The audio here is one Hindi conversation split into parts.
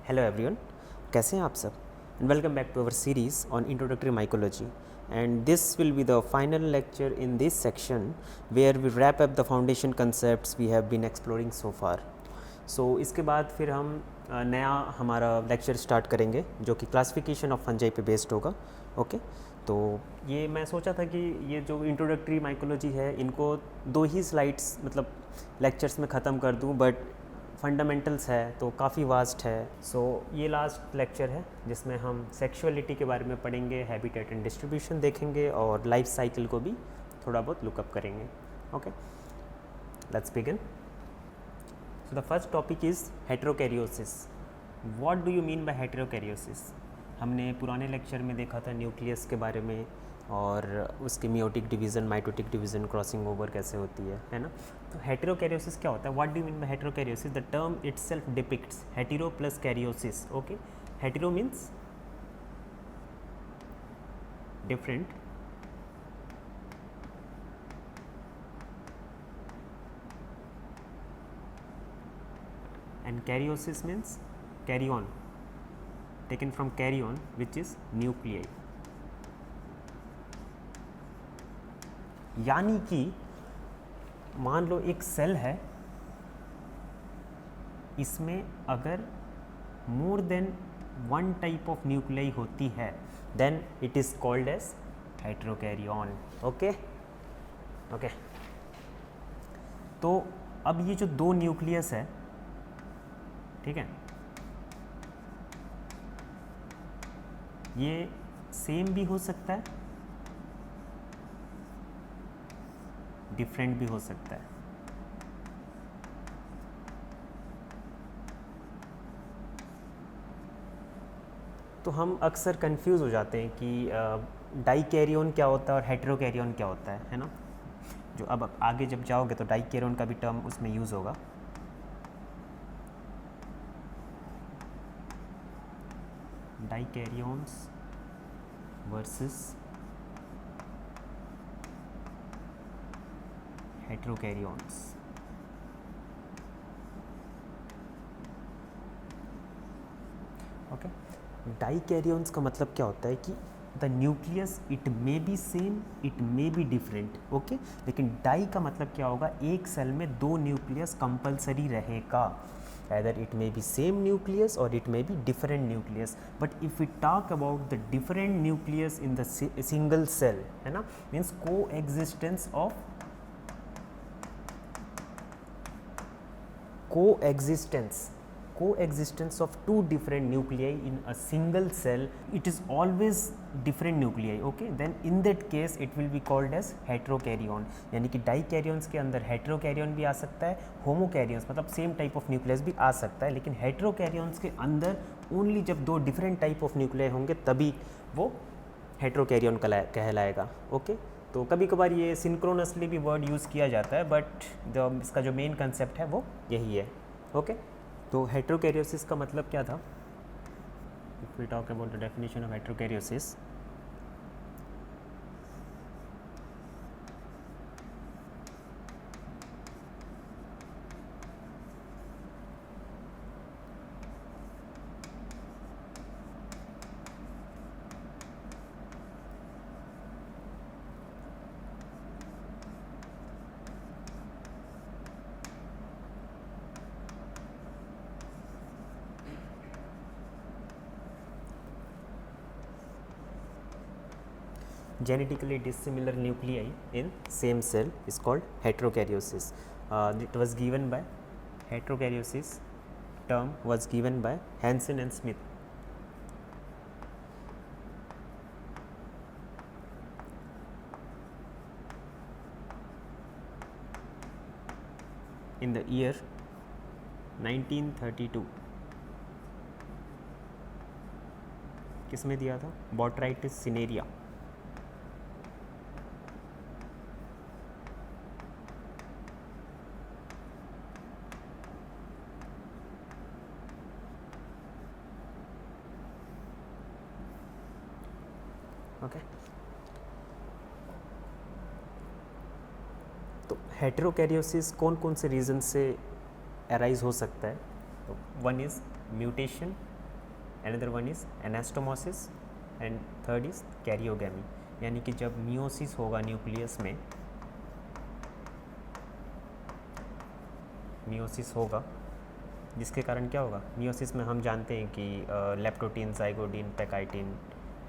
हेलो एवरीवन, कैसे हैं आप सब? And welcome back to our series on introductory mycology and this will be the final lecture in this section where we wrap up the foundation concepts we have been exploring so far. So इसके बाद फिर हम नया हमारा लेक्चर स्टार्ट करेंगे जो कि क्लासिफिकेशन ऑफ फंजाई पे बेस्ड होगा। ओके, तो ये मैं सोचा था कि ये जो इंट्रोडक्टरी माइकोलॉजी है इनको 2 ही स्लाइड्स मतलब लेक्चर्स में ख़त्म कर दूं, बट फंडामेंटल्स है तो काफ़ी वास्ट है। सो ये लास्ट लेक्चर है जिसमें हम सेक्सुअलिटी के बारे में पढ़ेंगे, हैबिटेट एंड डिस्ट्रीब्यूशन देखेंगे और लाइफ साइकिल को भी थोड़ा बहुत लुकअप करेंगे। Okay, let's begin. So the first topic is हेटेरोकैरियोसिस। What do you mean by हेटेरोकैरियोसिस? हमने पुराने लेक्चर में देखा था न्यूक्लियस के बारे में और उसके meiotic division, mitotic division, crossing over कैसे होती है ना। तो हेटेरोकैरियोसिस क्या होता है? What do you mean by heterokaryosis? The term itself depicts hetero plus karyosis. Okay, hetero means different, and karyosis means carry on, taken from carry on which is nuclei। यानी कि मान लो एक सेल है, इसमें अगर more than one type of nuclei होती है then it is called as heterokaryon. Okay okay, तो अब ये जो 2 न्यूक्लियस है, ठीक है, ये सेम भी हो सकता है, डिफरेंट भी हो सकता है। तो हम अक्सर कंफ्यूज हो जाते हैं कि डाइकैरियन क्या होता है और हेटेरोकैरियन क्या होता है ना। जो अब आगे जब जाओगे तो डाइकैरियन का भी टर्म उसमें यूज़ होगा। डाइकैरियंस वर्सेस हेटेरोकैरियंस। ओके, डाइकैरियंस का मतलब क्या होता है कि the nucleus it may be same, it may be different. Okay, लेकिन डाई का मतलब क्या होगा? एक सेल में 2 न्यूक्लियस कंपलसरी रहेगा। either it may be same nucleus or it may be different nucleus, but if we talk about the different nucleus in the single cell, है ना, means coexistence of 2 different nuclei in a single cell, it is always different nuclei। okay, then in that case it will be called as heterokaryon। यानी कि डाइकैरियंस के अंदर हेटेरोकैरियन भी आ सकता है, होमोकैरियंस मतलब सेम टाइप ऑफ न्यूक्लियस भी आ सकता है, लेकिन हेटेरोकैरियंस के अंदर ओनली जब 2 डिफरेंट टाइप ऑफ न्यूक्लियाई होंगे तभी वो हेटेरोकैरियन कहलाएगा। ओके, तो कभी कभार ये सिंक्रोनसली भी वर्ड यूज़ किया जाता है, बट इसका जो मेन कंसेप्ट है वो यही है। ओके, तो हेटेरोकैरियोसिस का मतलब क्या था? If we talk about the definition of heterokaryosis, genetically dissimilar nuclei in same cell is called heterokaryosis। It was given by heterokaryosis term was given by Hansen and Smith in the year 1932। किसमें दिया था? Botrytis cinerea। ओके, तो हेटेरोकैरियोसिस कौन कौन से रीज़न से अराइज हो सकता है? तो one is mutation another one is anastomosis and third is karyogamy. यानी कि जब मियोसिस होगा न्यूक्लियस में, मियोसिस होगा जिसके कारण क्या होगा, मियोसिस में हम जानते हैं कि लेप्टोटीन, जाइगोडीन, पैकाइटिन,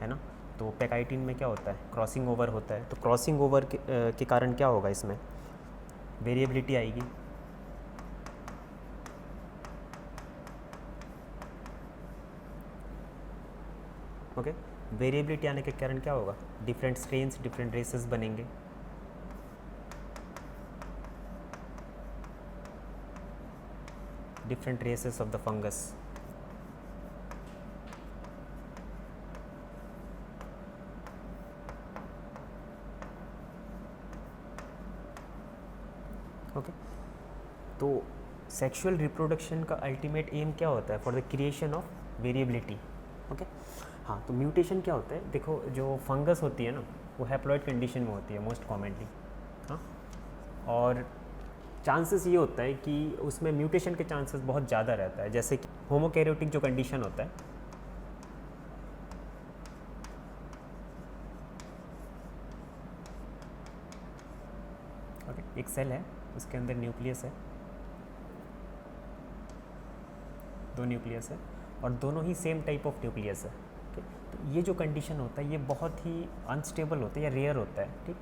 है ना। तो पैकाइटिन में क्या होता है, क्रॉसिंग ओवर होता है। तो क्रॉसिंग ओवर के कारण क्या होगा, इसमें वेरिएबिलिटी आएगी। ओके, वेरिएबिलिटी आने के कारण क्या होगा, डिफरेंट स्ट्रेन्स, डिफरेंट रेसेस बनेंगे। Different races of the fungus. Okay, तो सेक्सुअल रिप्रोडक्शन का अल्टीमेट एम क्या होता है, for the creation of variability. Okay, हाँ, तो म्यूटेशन क्या होता है, देखो जो फंगस होती है ना, वो हैप्लॉइड कंडीशन में होती है मोस्ट कॉमनली, हाँ। और चांसेस ये होता है कि उसमें म्यूटेशन के चांसेस बहुत ज़्यादा रहता है, जैसे कि होमोकैरियोटिक जो कंडीशन होता है, ओके, एक सेल है, उसके अंदर न्यूक्लियस है, दो न्यूक्लियस है और दोनों ही सेम टाइप ऑफ न्यूक्लियस है। ठीक, तो ये जो कंडीशन होता है ये बहुत ही अनस्टेबल होता है या रेयर होता है। ठीक,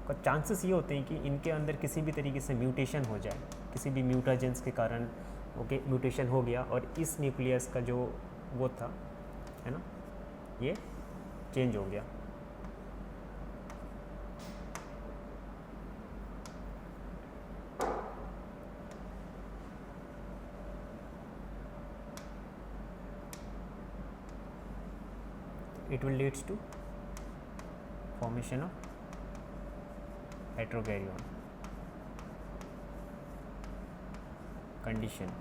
और चांसेस ये होते हैं कि इनके अंदर किसी भी तरीके से म्यूटेशन हो जाए, किसी भी म्यूटाजेंस के कारण ओके म्यूटेशन हो गया और इस न्यूक्लियस का जो वो था, है ना, ये चेंज हो गया। It will leads to formation of heterokaryon condition।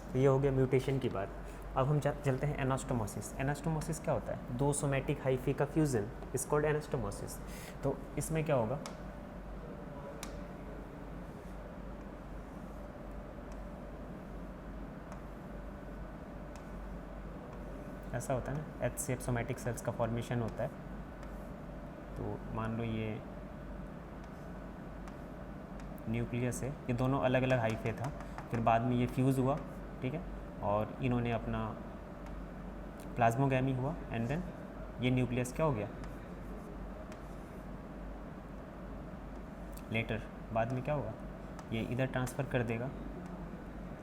तो ये हो गया म्यूटेशन की बात। अब हम चलते हैं एनास्टोमोसिस। एनास्टोमोसिस क्या होता है, दो सोमैटिक हाइफी का फ्यूजन इज कॉल्ड एनास्टोमोसिस। तो इसमें क्या होगा, ऐसा होता है ना, एच शेप सोमैटिक सेल्स का फॉर्मेशन होता है। तो मान लो ये न्यूक्लियस है, ये दोनों अलग अलग हाइफे था, फिर बाद में ये फ्यूज़ हुआ, ठीक है, और इन्होंने अपना प्लाज्मोगैमी हुआ एंड देन ये न्यूक्लियस क्या हो गया, लेटर बाद में क्या होगा, ये इधर ट्रांसफ़र कर देगा।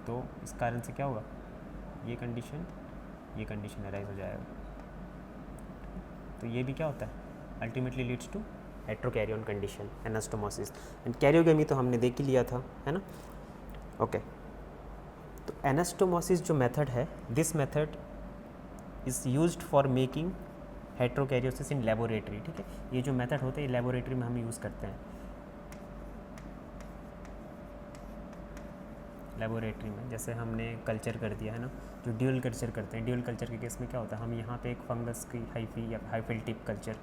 तो इस कारण से क्या होगा, ये कंडीशन अराइज हो जाएगा। तो ये भी क्या होता है, ultimately leads to heterokaryon condition, anastomosis. And karyogamy तो हमने देख ही लिया था, है ना। ओके, तो एनास्टोमोसिस जो मेथड है, this method is used for making heterokaryosis in laboratory. ठीक है, ये जो मेथड होता है ये लेबोरेटरी में हम यूज़ करते हैं, लेबोरेटरी में। जैसे हमने कल्चर कर दिया है ना, जो ड्यूल कल्चर करते हैं, ड्यूल कल्चर के केस में क्या होता है, हम यहाँ पे एक फंगस की हाइफी या हाइफिल टिप कल्चर,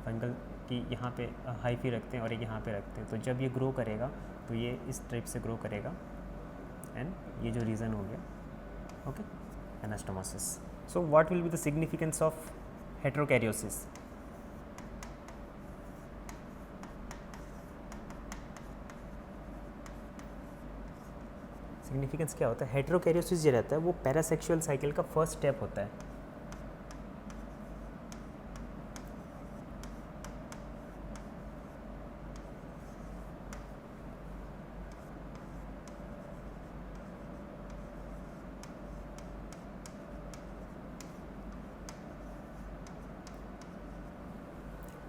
फंगल की यहाँ पे हाइफी रखते हैं और एक यहाँ पे रखते हैं। तो जब ये ग्रो करेगा तो ये इस टाइप से ग्रो करेगा एंड ये जो रीज़न हो गया, okay, anastomosis. So what will be the significance of heterokaryosis. Significance क्या होता है, हेट्रोकैरियोसिस जो रहता है वो पैरासेक्सुअल साइकिल का फर्स्ट स्टेप होता है।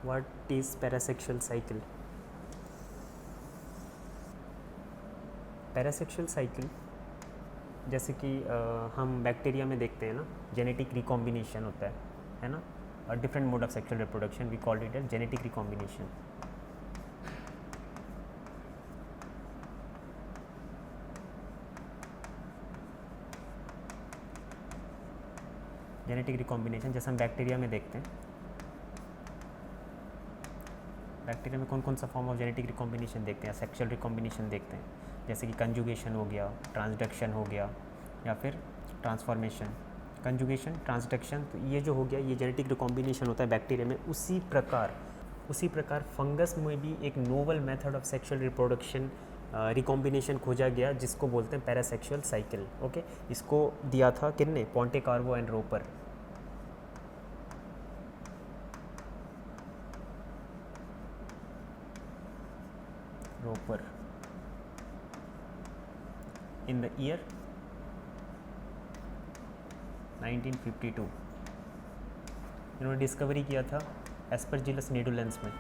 What is parasexual cycle. Parasexual cycle जैसे कि हम बैक्टीरिया में देखते हैं ना, जेनेटिक रिकॉम्बिनेशन होता है ना, और different mode of sexual reproduction, we call it as genetic recombination. Genetic recombination जैसे हम बैक्टीरिया में देखते हैं, बैक्टीरिया में कौन कौन सा फॉर्म ऑफ जेनेटिक रिकॉम्बिनेशन देखते हैं, सेक्सुअल रिकॉम्बिनेशन देखते हैं। जैसे कि कंजुगेशन हो गया, ट्रांसडक्शन हो गया, या फिर ट्रांसफॉर्मेशन। कंजुगेशन, ट्रांसडक्शन, तो ये जो हो गया ये जेनेटिक रिकॉम्बिनेशन होता है बैक्टीरिया में। उसी प्रकार फंगस में भी एक novel method of sexual reproduction recombination खोजा गया जिसको बोलते हैं पैरासेक्सुअल साइकिल। ओके, इसको दिया था किसने? Pontecorvo and Roper. in the year 1952 इन्होंने डिस्कवरी किया था एस्परजिलस निडुलेंस में।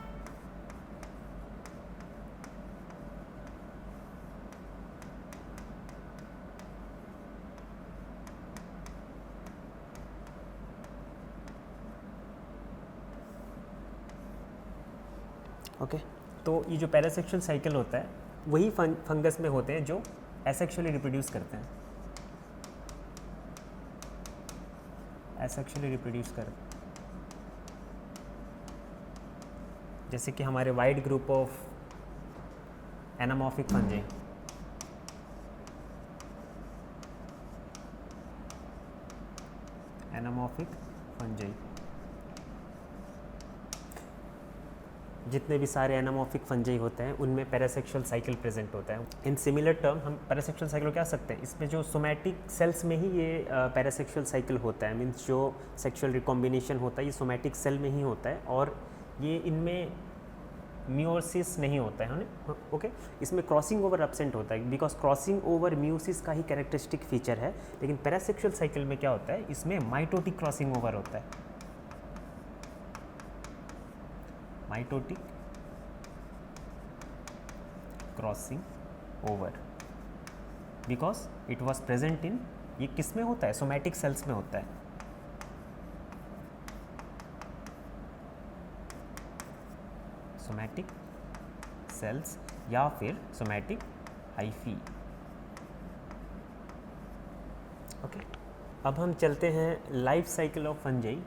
ओके, तो ये जो पैरासेक्सुअल साइकिल होता है वही फंगस में होते हैं जो एसेक्सुअली रिप्रोड्यूस करते हैं, एसेक्सुअली रिप्रोड्यूस करते हैं। जैसे कि हमारे wide group of anamorphic fungi, anamorphic fungi, जितने भी सारे एनामॉर्फिक फंजी होते हैं उनमें पैरासेक्सुअल साइकिल प्रेजेंट होता है। इन सिमिलर टर्म हम पैरासेक्सुअल साइकिल को क्या सकते हैं, इसमें जो सोमैटिक सेल्स में ही ये पैरासेक्सुअल साइकिल होता है, मीन्स जो सेक्सुअल रिकॉम्बिनेशन होता है ये सोमैटिक सेल में ही होता है और ये इनमें मियोसिस नहीं होता है ना। ओके, इसमें क्रॉसिंग ओवर एब्सेंट होता है बिकॉज क्रॉसिंग ओवर मियोसिस का ही कैरेक्टरिस्टिक फीचर है। लेकिन पैरासेक्सुअल साइकिल में क्या होता है, इसमें माइटोटिक क्रॉसिंग ओवर होता है, mitotic crossing over, because it was present in, ये किस में होता है, सोमैटिक सेल्स में होता है। सोमैटिक सेल्स या फिर सोमैटिक हाइफी। ओके, अब हम चलते हैं life cycle of fungi.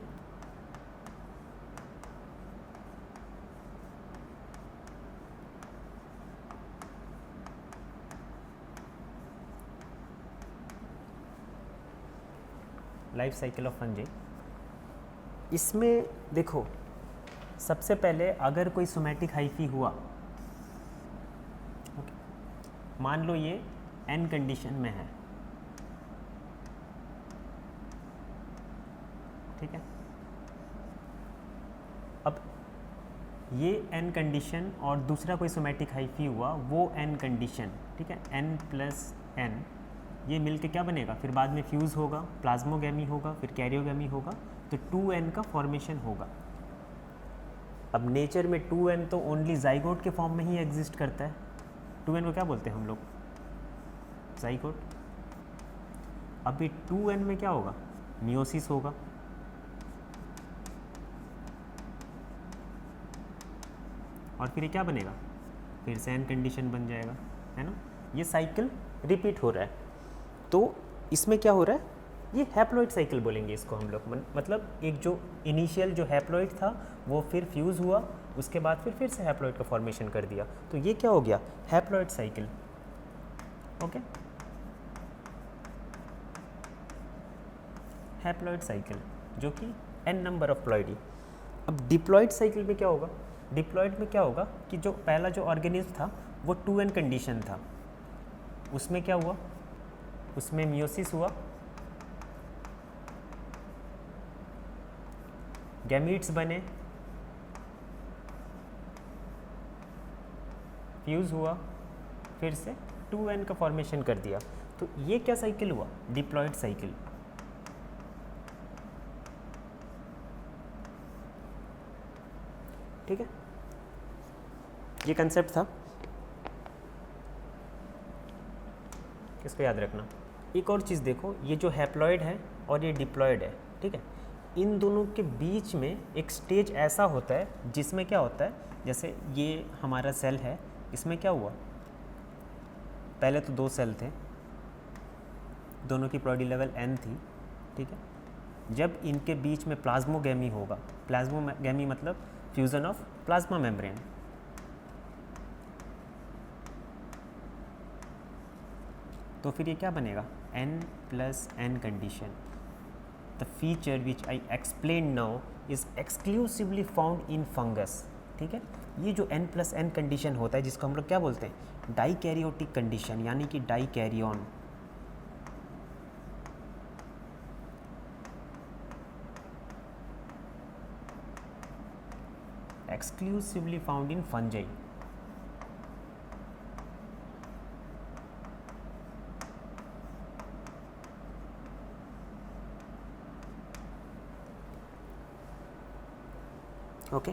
Life cycle of fungi, इसमें देखो सबसे पहले अगर कोई सोमैटिक हाइफी हुआ, मान लो ये एन कंडीशन में है, ठीक है। अब ये एन कंडीशन और दूसरा कोई सोमैटिक हाइफी हुआ वो एन कंडीशन, ठीक है, एन प्लस एन, ये मिलके क्या बनेगा, फिर बाद में फ्यूज़ होगा, प्लाज्मोगैमी होगा, फिर कैरियोगैमी होगा, तो 2n का फॉर्मेशन होगा। अब नेचर में 2n तो ओनली जाइगोट के फॉर्म में ही एग्जिस्ट करता है। 2n को क्या बोलते हैं हम लोग, जाइगोट। अभी 2n में क्या होगा, मियोसिस होगा, और फिर ये क्या बनेगा, फिर से एन कंडीशन बन जाएगा, है ना। ये साइकिल रिपीट हो रहा है। तो इसमें क्या हो रहा है, ये हैप्लॉइड साइकिल बोलेंगे इसको हम लोग। मतलब एक जो इनिशियल जो हैप्लॉइड था वो फिर फ्यूज़ हुआ, उसके बाद फिर से हैप्लॉइड का फॉर्मेशन कर दिया, तो ये क्या हो गया, haploid cycle. Okay, haploid cycle जो कि n नंबर ऑफ प्लॉइडी। अब डिप्लॉइड साइकिल में क्या होगा, डिप्लॉइड में क्या होगा कि जो पहला जो ऑर्गेनिज्म था वो 2n कंडीशन था, उसमें क्या हुआ, उसमें मियोसिस हुआ, गैमीट्स बने, फ्यूज़ हुआ, फिर से 2n का फॉर्मेशन कर दिया। तो ये क्या साइकिल हुआ, डिप्लॉइड साइकिल। ठीक है, ये कंसेप्ट था, इसको याद रखना। एक और चीज़ देखो, ये जो हैप्लॉइड है और ये डिप्लॉइड है, ठीक है, इन दोनों के बीच में एक स्टेज ऐसा होता है जिसमें क्या होता है, जैसे ये हमारा सेल है, इसमें क्या हुआ, पहले तो 2 सेल थे, दोनों की प्लॉइडी लेवल n थी, ठीक है। जब इनके बीच में प्लाज्मोगैमी होगा, प्लाज्मोगैमी मतलब फ्यूज़न ऑफ प्लाज्मा मेम्ब्रेन, तो फिर ये क्या बनेगा, n+n condition. The feature which I explain now is exclusively found in fungus. ठीक है, ये जो n+n कंडीशन होता है जिसको हम लोग क्या बोलते हैं, डाइकैरियोटिक कंडीशन, यानी कि dikaryon. Exclusively found in fungi. Okay,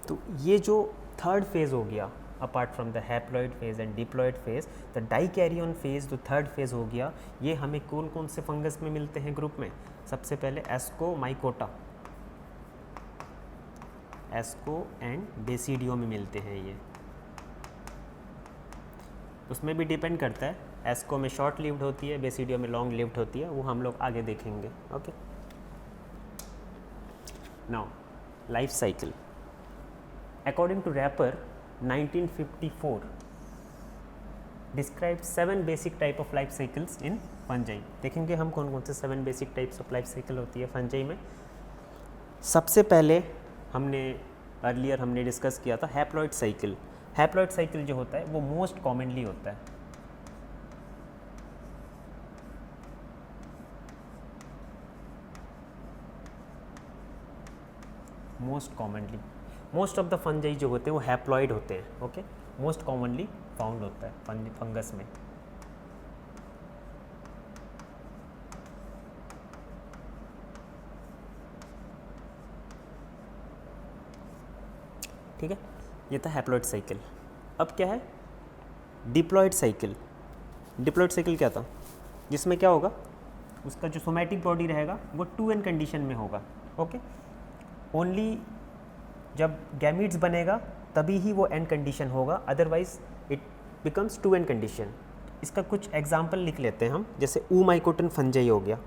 तो ये जो थर्ड फेज हो गया, apart from the haploid phase and diploid phase, the dikaryon phase जो थर्ड फेज हो गया, ये हमें कौन से फंगस में मिलते हैं ग्रुप में, सबसे पहले एस्कोमाइकोटा, एस्को एंड बेसिडियो में मिलते हैं ये। उसमें भी डिपेंड करता है, एस्को में शॉर्ट लिव्ड होती है, बेसिडियो में लॉन्ग लिव्ड होती है, वो हम लोग आगे देखेंगे। Okay, now life cycle according to Rapper 1954 describes 7 basic type of life cycles in fungi। देखेंगे हम कौन से 7 basic types of life cycle होती है फंजाई में। सबसे पहले अर्लियर हमने डिस्कस किया था हैप्लॉइड साइकिल। हैप्लॉइड साइकिल जो होता है वो मोस्ट कॉमनली होता है। मोस्ट ऑफ द फंजाई जो होते हैं वो हैप्लॉइड होते हैं। ओके, मोस्ट कॉमनली फाउंड होता है फंगस में। ठीक है, ये था हैप्लॉइड साइकिल। अब क्या है डिप्लॉइड साइकिल। डिप्लॉइड साइकिल क्या था, जिसमें क्या होगा, उसका जो सोमैटिक बॉडी रहेगा वो 2n कंडीशन में होगा। ओके, ओनली जब गैमीट्स बनेगा तभी ही वो n कंडीशन होगा, otherwise it becomes 2n condition. इसका कुछ एग्जांपल लिख लेते हैं हम, जैसे ऊमाइकोटन फंजाई हो गया।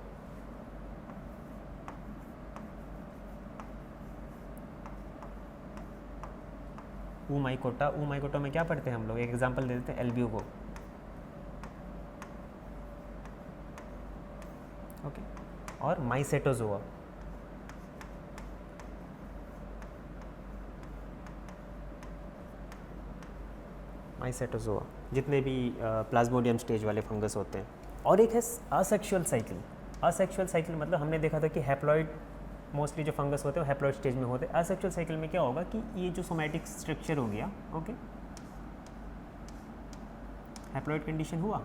ऊमाइकोटा में क्या पढ़ते हैं हम लोग, एक एग्जांपल दे देते हैं एल्ब्यूगो। ओके, और माइसेटोजोआ। माइसेटोजोआ, जितने भी प्लाज्मोडियम स्टेज वाले फंगस होते हैं। और एक है असेक्सुअल साइकिल। असेक्सुअल साइकिल मतलब हमने देखा था कि हैप्लॉइड मोस्टली जो फंगस होते हैं वो हैप्लॉइड स्टेज में होते हैं। असेक्सुअल साइकिल में क्या होगा कि ये जो सोमैटिक स्ट्रक्चर हो गया, ओके, हैप्लॉइड कंडीशन हुआ,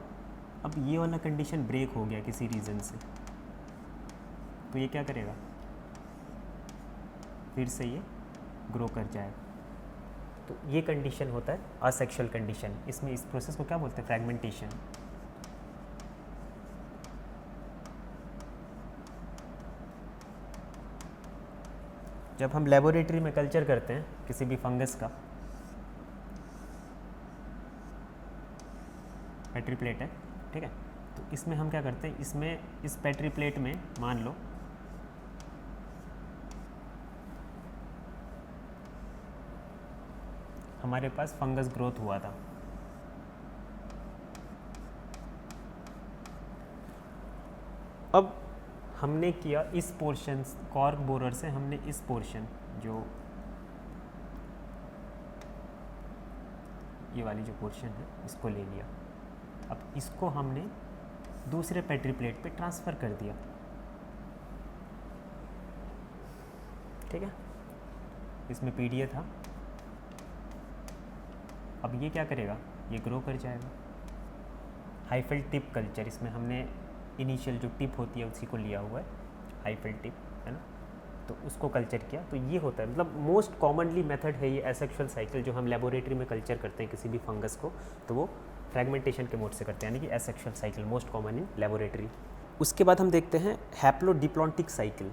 अब ये वाला कंडीशन ब्रेक हो गया किसी रीज़न से, तो ये क्या करेगा, फिर से ये ग्रो कर जाएगा। तो ये कंडीशन होता है असेक्सुअल कंडीशन। इसमें इस प्रोसेस को क्या बोलते हैं, फ्रैगमेंटेशन। जब हम लेबोरेटरी में कल्चर करते हैं किसी भी फंगस का, पेट्री प्लेट है, ठीक है, तो इसमें हम क्या करते हैं, इसमें इस पेट्री प्लेट में मान लो हमारे पास फंगस ग्रोथ हुआ था। अब हमने किया इस पोर्शन, कॉर्क बोरर से हमने इस पोर्शन, जो ये वाली जो पोर्शन है इसको ले लिया। अब इसको हमने दूसरे पेट्री प्लेट पे ट्रांसफ़र कर दिया। ठीक है, इसमें पीडीए था, अब ये क्या करेगा, ये ग्रो कर जाएगा। हाइफिल टिप कल्चर, इसमें हमने इनिशियल जो टिप होती है उसी को लिया हुआ है, हाइफिल टिप है ना, तो उसको कल्चर किया। तो ये होता है, मतलब मोस्ट कॉमनली मेथड है ये एसेक्सुअल साइकिल, जो हम लेबोरेटरी में कल्चर करते हैं किसी भी फंगस को, तो वो फ्रैगमेंटेशन के मोड से करते हैं, यानी कि asexual cycle most common in laboratory. उसके बाद हम देखते हैं हैप्लोडिप्लॉन्टिक साइकिल,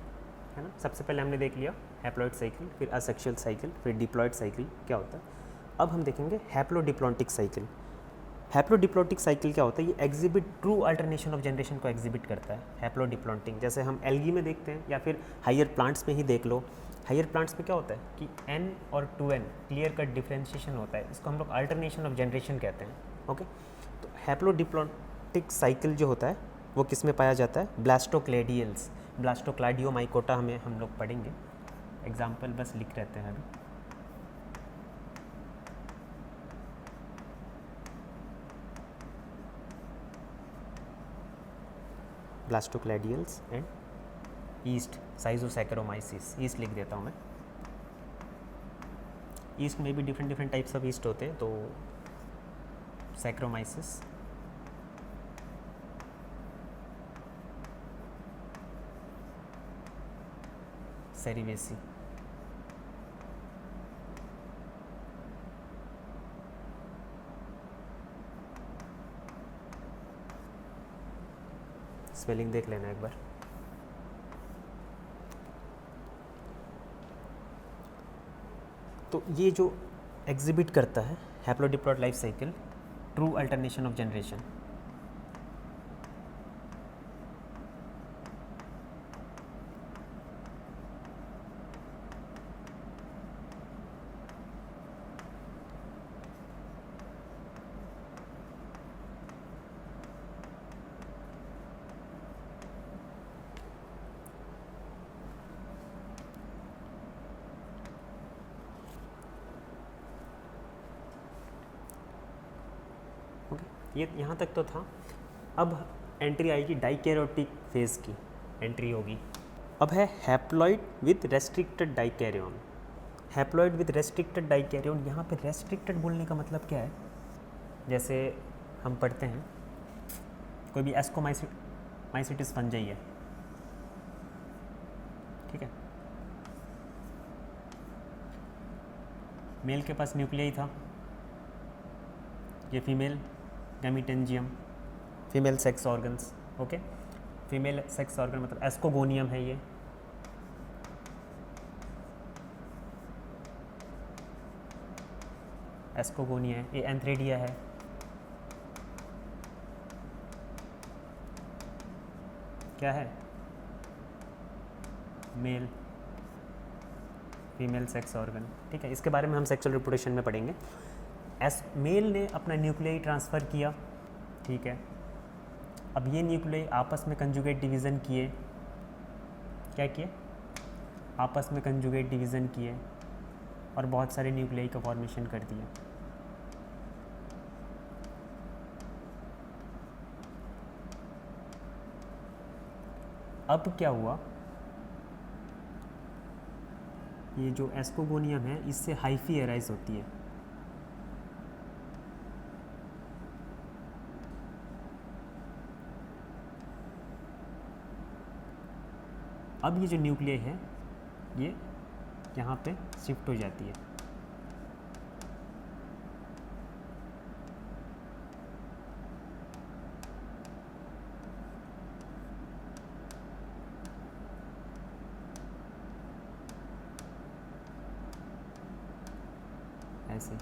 है ना। सबसे पहले हमने देख लिया हैप्लॉइड साइकिल, फिर असेक्सुअल साइकिल, फिर डिप्लॉइड साइकिल क्या होता है। अब हम देखेंगे हैप्लोडिप्लॉन्टिक साइकिल। हैप्लोडिप्लॉन्टिक साइकिल क्या होता है, ये exhibit true alternation of generation को एग्जिबिट करता है हैप्लोडिप्लॉन्टिक। जैसे हम एल्गी में देखते हैं या फिर हायर प्लांट्स में ही देख लो, हायर प्लांट्स में क्या होता है कि n और 2n क्लियर कट डिफ्रेंशिएशन होता है, इसको हम लोग अल्टरनेशन ऑफ जनरेशन कहते हैं। ओके, तो हैप्लोडिप्लॉन्टिक साइकिल जो होता है वो किस में पाया जाता है? ब्लास्टोक्लेडियल्स, ब्लास्टोक्लाडियोमाइकोटा हमें हम लोग पढ़ेंगे, एग्जाम्पल बस लिख रहते हैं अभी। ब्लास्टोक्लेडियल्स एंड ईस्ट साइजोसैकेरोमाइसिस, ईस्ट लिख देता हूँ मैं। ईस्ट में भी डिफरेंट टाइप्स ऑफ ईस्ट होते हैं, तो सैक्रोमाइसिस, सेरिवेसी, स्पेलिंग देख लेना एक बार। तो ये जो एग्जिबिट करता है haplodiploid life cycle true alternation of generation. ये यहाँ तक तो था। अब एंट्री आएगी डाइकैरियोटिक फेज की, एंट्री होगी। अब है haploid with restricted dikaryon. Haploid with restricted dikaryon, यहाँ पे रेस्ट्रिक्टेड बोलने का मतलब क्या है? जैसे हम पढ़ते हैं कोई भी एस्कोमाइसिटिस फंजाई है, ठीक है, मेल के पास न्यूक्लियाई था, ये female gametangium, female sex organs. Okay, female sex organ मतलब एस्कोगोनियम है, ये एस्कोगोनिया है, ये एंथ्रेडिया है, क्या है? मेल फीमेल सेक्स ऑर्गन, ठीक है। इसके बारे में हम सेक्सुअल रिप्रोडक्शन में पढ़ेंगे। मेल ने अपना न्यूक्लियाई ट्रांसफ़र किया, ठीक है। अब ये न्यूक्लियाई आपस में कंजुगेट डिवीज़न किए, क्या किए? आपस में कंजुगेट डिवीज़न किए और बहुत सारे न्यूक्लियाई का फॉर्मेशन कर दिया। अब क्या हुआ? ये जो एस्कोगोनियम है इससे हाइफी एराइज होती है। अब ये जो न्यूक्लियाई है ये यहाँ पे शिफ्ट हो जाती है, ऐसे,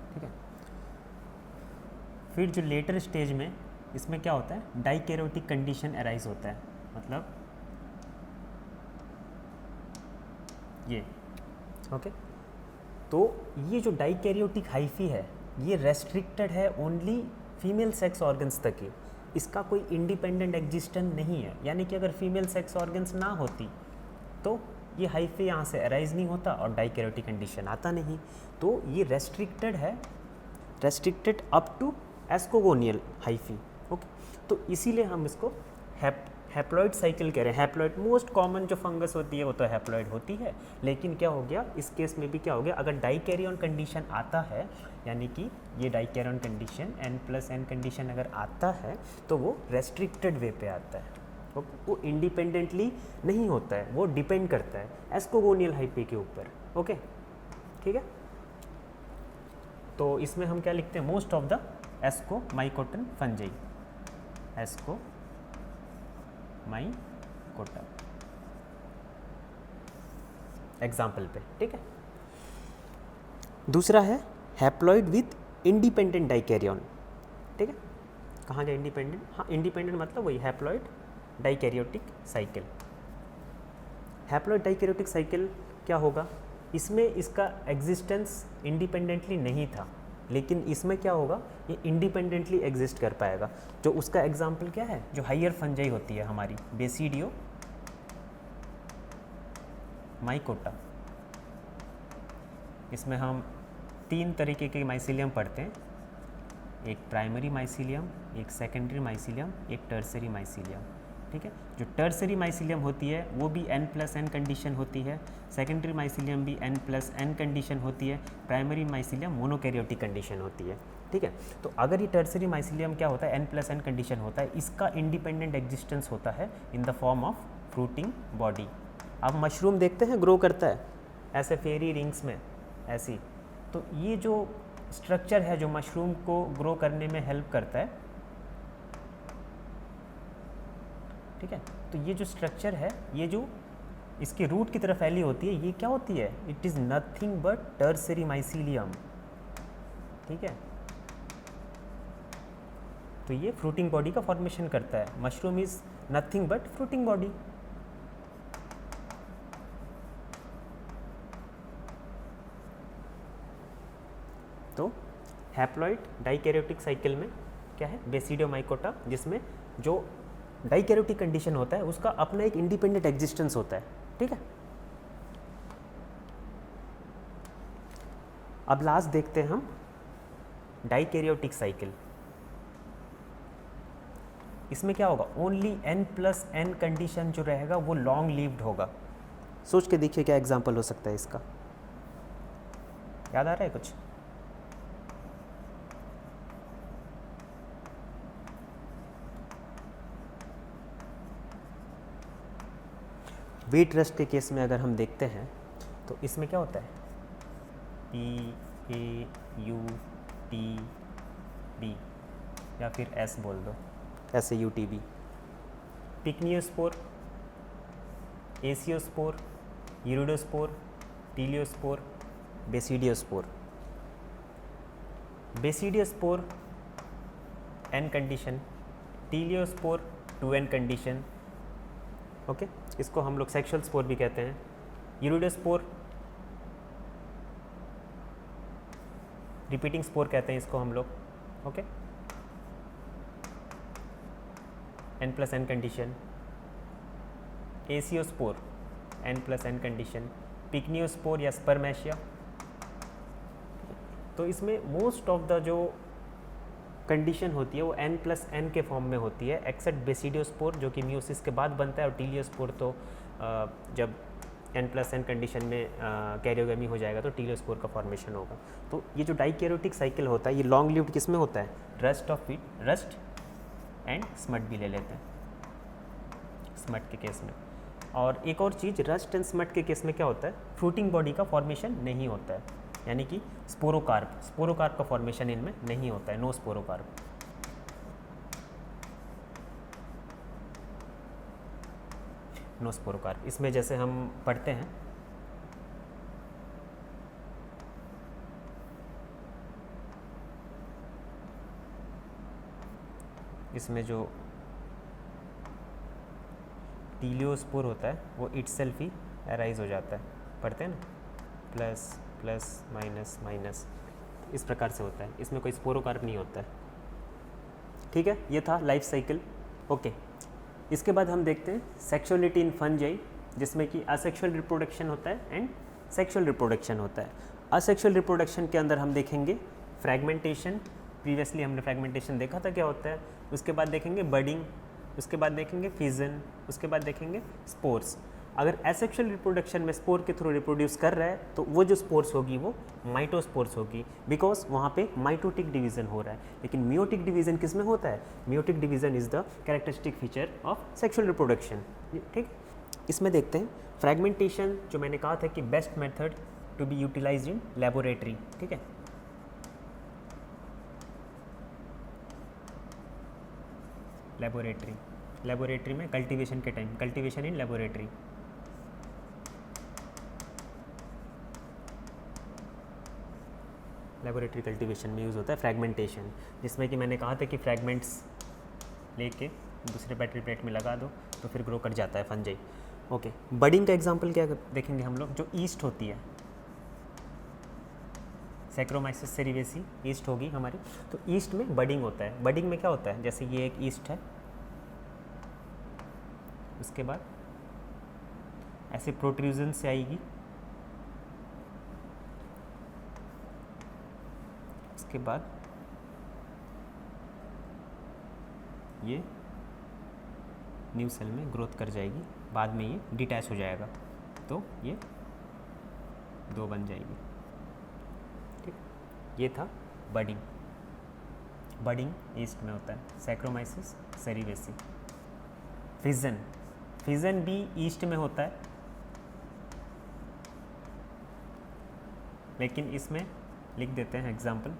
ठीक है। फिर जो लेटर स्टेज में इसमें क्या होता है? डाइकैरियोटिक कंडीशन अराइज होता है, मतलब ये, ओके। तो ये जो डाइकैरियोटिक हाइफी है ये रेस्ट्रिक्टेड है ओनली फीमेल सेक्स ऑर्गन्स तक ही, इसका कोई इंडिपेंडेंट एग्जिस्टेंस नहीं है। यानी कि अगर फीमेल सेक्स ऑर्गन्स ना होती तो ये हाइफी यहाँ से अराइज नहीं होता और डाइकैरियोटिक कंडीशन आता नहीं। तो ये रेस्ट्रिक्टेड है, restricted up to ascogonial hyphae, okay. तो इसीलिए हम इसको हैप्लॉइड साइकिल कह रहे हैं। हैप्लॉइड मोस्ट कॉमन जो फंगस होती है वो तो हैप्लॉइड होती है, लेकिन क्या हो गया इस केस में भी? क्या हो गया? अगर डाइकैरियन कंडीशन आता है, यानी कि ये डाइकैरियन कंडीशन N+N कंडीशन अगर आता है तो वो रेस्ट्रिक्टेड वे पे आता है, ओके। वो इंडिपेंडेंटली नहीं होता है, वो डिपेंड करता है एस्कोगोनियल हाइफी के ऊपर, ओके, ठीक है। तो इसमें हम क्या लिखते हैं? Most of the ascomycotan fungi, Ascomycota example पे, ठीक है। दूसरा है हैप्लॉइड विथ इंडिपेंडेंट डाइकैरियन, ठीक है। कहाँ गया इंडिपेंडेंट? हाँ, इंडिपेंडेंट मतलब वही haploid dikaryotic cycle. Haploid dikaryotic cycle क्या होगा, इसमें इसका एग्जिस्टेंस इंडिपेंडेंटली नहीं था, लेकिन इसमें क्या होगा, ये इंडिपेंडेंटली एग्जिस्ट कर पाएगा। जो उसका एग्जाम्पल क्या है, जो हायर फंजाई होती है हमारी, बेसिडियो माइकोटा। इसमें हम 3 तरीके के माइसीलियम पढ़ते हैं, एक प्राइमरी माइसीलियम, एक सेकेंडरी माइसीलियम, एक टर्सरी माइसीलियम। ठीक है, जो टर्सरी माइसीलियम होती है वो भी n+n कंडीशन होती है, सेकेंडरी माइसीलियम भी n+n कंडीशन होती है, प्राइमरी माइसीलियम मोनोकैरियोटिक कंडीशन होती है। ठीक है, तो अगर ये टर्सरी माइसीलियम क्या होता है, n+n कंडीशन होता है, इसका इंडिपेंडेंट एग्जिस्टेंस होता है in the form of fruiting body. अब मशरूम देखते हैं ग्रो करता है ऐसे फेरी रिंग्स में ऐसी, तो ये जो स्ट्रक्चर है जो मशरूम को ग्रो करने में हेल्प करता है, ठीक है, तो ये जो स्ट्रक्चर है, ये जो इसकी रूट की तरफ फैली होती है, ये क्या होती है, it is nothing but tertiary mycelium. ठीक है, तो ये फ्रूटिंग बॉडी का फॉर्मेशन करता है। Mushroom is nothing but fruiting body. तो हैप्लॉइड डाइकैरियोटिक साइकिल में क्या है, बेसिडियोमाइकोटा, जिसमें जो डाइकैरियोटिक कंडीशन होता है उसका अपना एक इंडिपेंडेंट एग्जिस्टेंस होता है। ठीक है, अब लास्ट देखते हैं हम डाइकैरियोटिक साइकिल। इसमें क्या होगा, ओनली n+n कंडीशन जो रहेगा वो लॉन्ग लिव्ड होगा। सोच के देखिए क्या एग्जांपल हो सकता है इसका, याद आ रहा है कुछ? वेट रस्ट के केस में अगर हम देखते हैं तो इसमें क्या होता है, PAUTB या फिर S बोल दो, SAUTB, pycniospore, aeciospore, urediospore, teliospore, basidiospore. Basidiospore N condition, teliospore 2N condition. Okay, इसको हम लोग सेक्सुअल स्पोर भी कहते हैं। यूरिडोस्पोर रिपीटिंग स्पोर कहते हैं इसको हम लोग। Okay, n+n condition. Aeciospore n+n condition. Pycniospore या स्पर्मेशिया। तो इसमें मोस्ट ऑफ द जो कंडीशन होती है वो n+n के फॉर्म में होती है, एक्सेप्ट बेसिडियोस्पोर जो कि मियोसिस के बाद बनता है, और टीलियोस्पोर तो जब n+n कंडीशन में कैरियोगेमी हो जाएगा तो टीलियोस्पोर का फॉर्मेशन होगा। तो ये जो डाइकैरियोटिक साइकिल होता है ये लॉन्ग लिव्ड किस में होता है, rust of feed, rust and smut भी ले लेते हैं स्मट के केस में। और एक और चीज़, रस्ट एंड स्मट के केस में क्या होता है, फ्रूटिंग बॉडी का फॉर्मेशन नहीं होता है, यानी कि स्पोरोकार्प का फॉर्मेशन इनमें नहीं होता है, नो स्पोरोकार्प। नो स्पोरोकार्प। इसमें जैसे हम पढ़ते हैं इसमें जो टीलियोस्पोर होता है वो इटसेल्फ ही अराइज हो जाता है, पढ़ते हैं ना, प्लस प्लस माइनस माइनस, इस प्रकार से होता है, इसमें कोई स्पोरोकार्प नहीं होता है। ठीक है, ये था लाइफ साइकिल। ओके, इसके बाद हम देखते हैं सेक्सुअलिटी इन फंजाई, जिसमें कि असेक्सुअल रिप्रोडक्शन होता है एंड सेक्सुअल रिप्रोडक्शन होता है। असेक्सुअल रिप्रोडक्शन के अंदर हम देखेंगे फ्रैगमेंटेशन, प्रीवियसली हमने फ्रैगमेंटेशन देखा था क्या होता है, उसके बाद देखेंगे बडिंग, उसके बाद देखेंगे फिजन, उसके बाद देखेंगे स्पोर्स। अगर एसेक्सुअल रिप्रोडक्शन में स्पोर के थ्रू रिप्रोड्यूस कर रहा है तो वो जो स्पोर्स होगी वो माइटोस्पोर्स होगी, बिकॉज वहाँ पे माइटोटिक डिवीजन हो रहा है। लेकिन मियोटिक डिवीजन किस में होता है, meiotic division is the characteristic feature of sexual reproduction. ठीक, इसमें देखते हैं फ्रैगमेंटेशन, जो मैंने कहा था कि best method to be utilised in laboratory. ठीक है, लेबोरेटरी में कल्टीवेशन के time, cultivation in laboratory. Laboratory cultivation में यूज़ होता है फ्रैगमेंटेशन, जिसमें कि मैंने कहा था कि फ्रैगमेंट्स लेके दूसरे बैटरी प्लेट में लगा दो तो फिर ग्रो कर जाता है फंजाई। ओके, बडिंग का एग्जांपल क्या देखेंगे हम लोग, जो ईस्ट होती है, सैक्रोमाइसिस सेरिवेसी ईस्ट होगी हमारी, तो ईस्ट में बडिंग होता है। बडिंग में क्या होता है, जैसे ये एक ईस्ट है, उसके बाद ऐसे प्रोट्रूजन से आएगी, उसके बाद ये न्यू सेल में ग्रोथ कर जाएगी, बाद में ये डिटैच हो जाएगा, तो ये 2 बन जाएगी। ठीक, ये था बडिंग। बडिंग ईस्ट में होता है, सैक्रोमाइसिस सेरिवेसी। फिजन, फिजन भी ईस्ट में होता है, लेकिन इसमें लिख देते हैं एग्जाम्पल,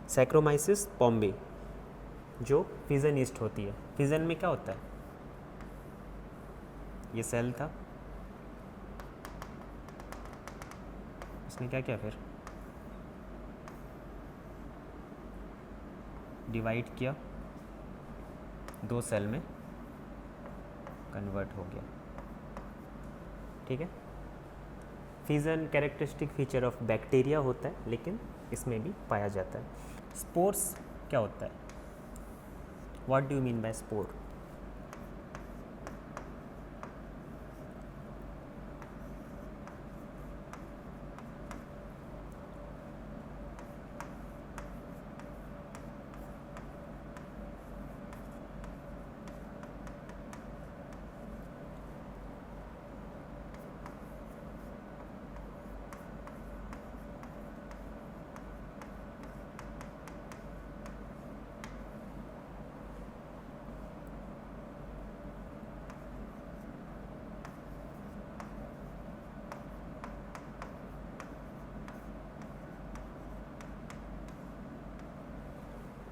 सैक्रोमाइसिस पॉम्बे जो फिजन ईस्ट होती है। फिजन में क्या होता है, ये सेल था, इसने क्या किया, फिर डिवाइड किया, 2 सेल में कन्वर्ट हो गया। ठीक है, fission characteristic feature of bacteria होता है, लेकिन इसमें भी पाया जाता है। स्पोर्स क्या होता है, what do you mean bye spore?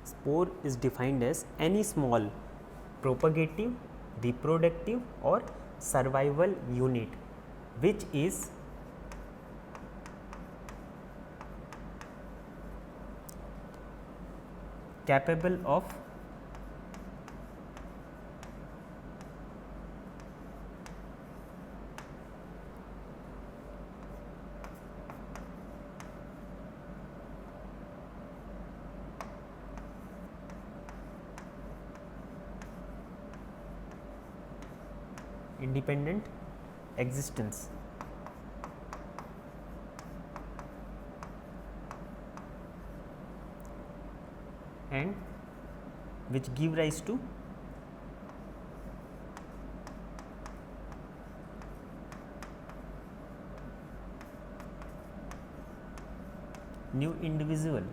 Spore is defined as any small propagative, reproductive or survival unit which is capable of independent existence and which give rise to new individual.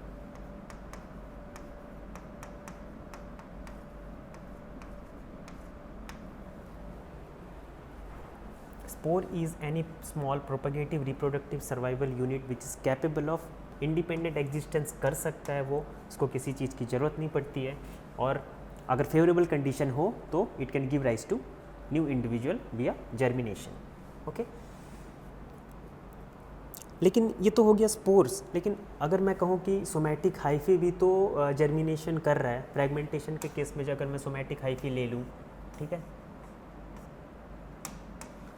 Spore is any small propagative, reproductive, survival unit which is capable of independent existence कर सकता है वो, उसको किसी चीज़ की ज़रूरत नहीं पड़ती है, और अगर फेवरेबल कंडीशन हो तो it can give rise to new individual via germination. Okay, लेकिन ये तो हो गया स्पोर्स, लेकिन अगर मैं कहूँ कि सोमैटिक हाइफी भी तो जर्मिनेशन कर रहा है, फ्रेगमेंटेशन के केस में जो अगर मैं सोमैटिक हाइफी ले लूँ, ठीक है,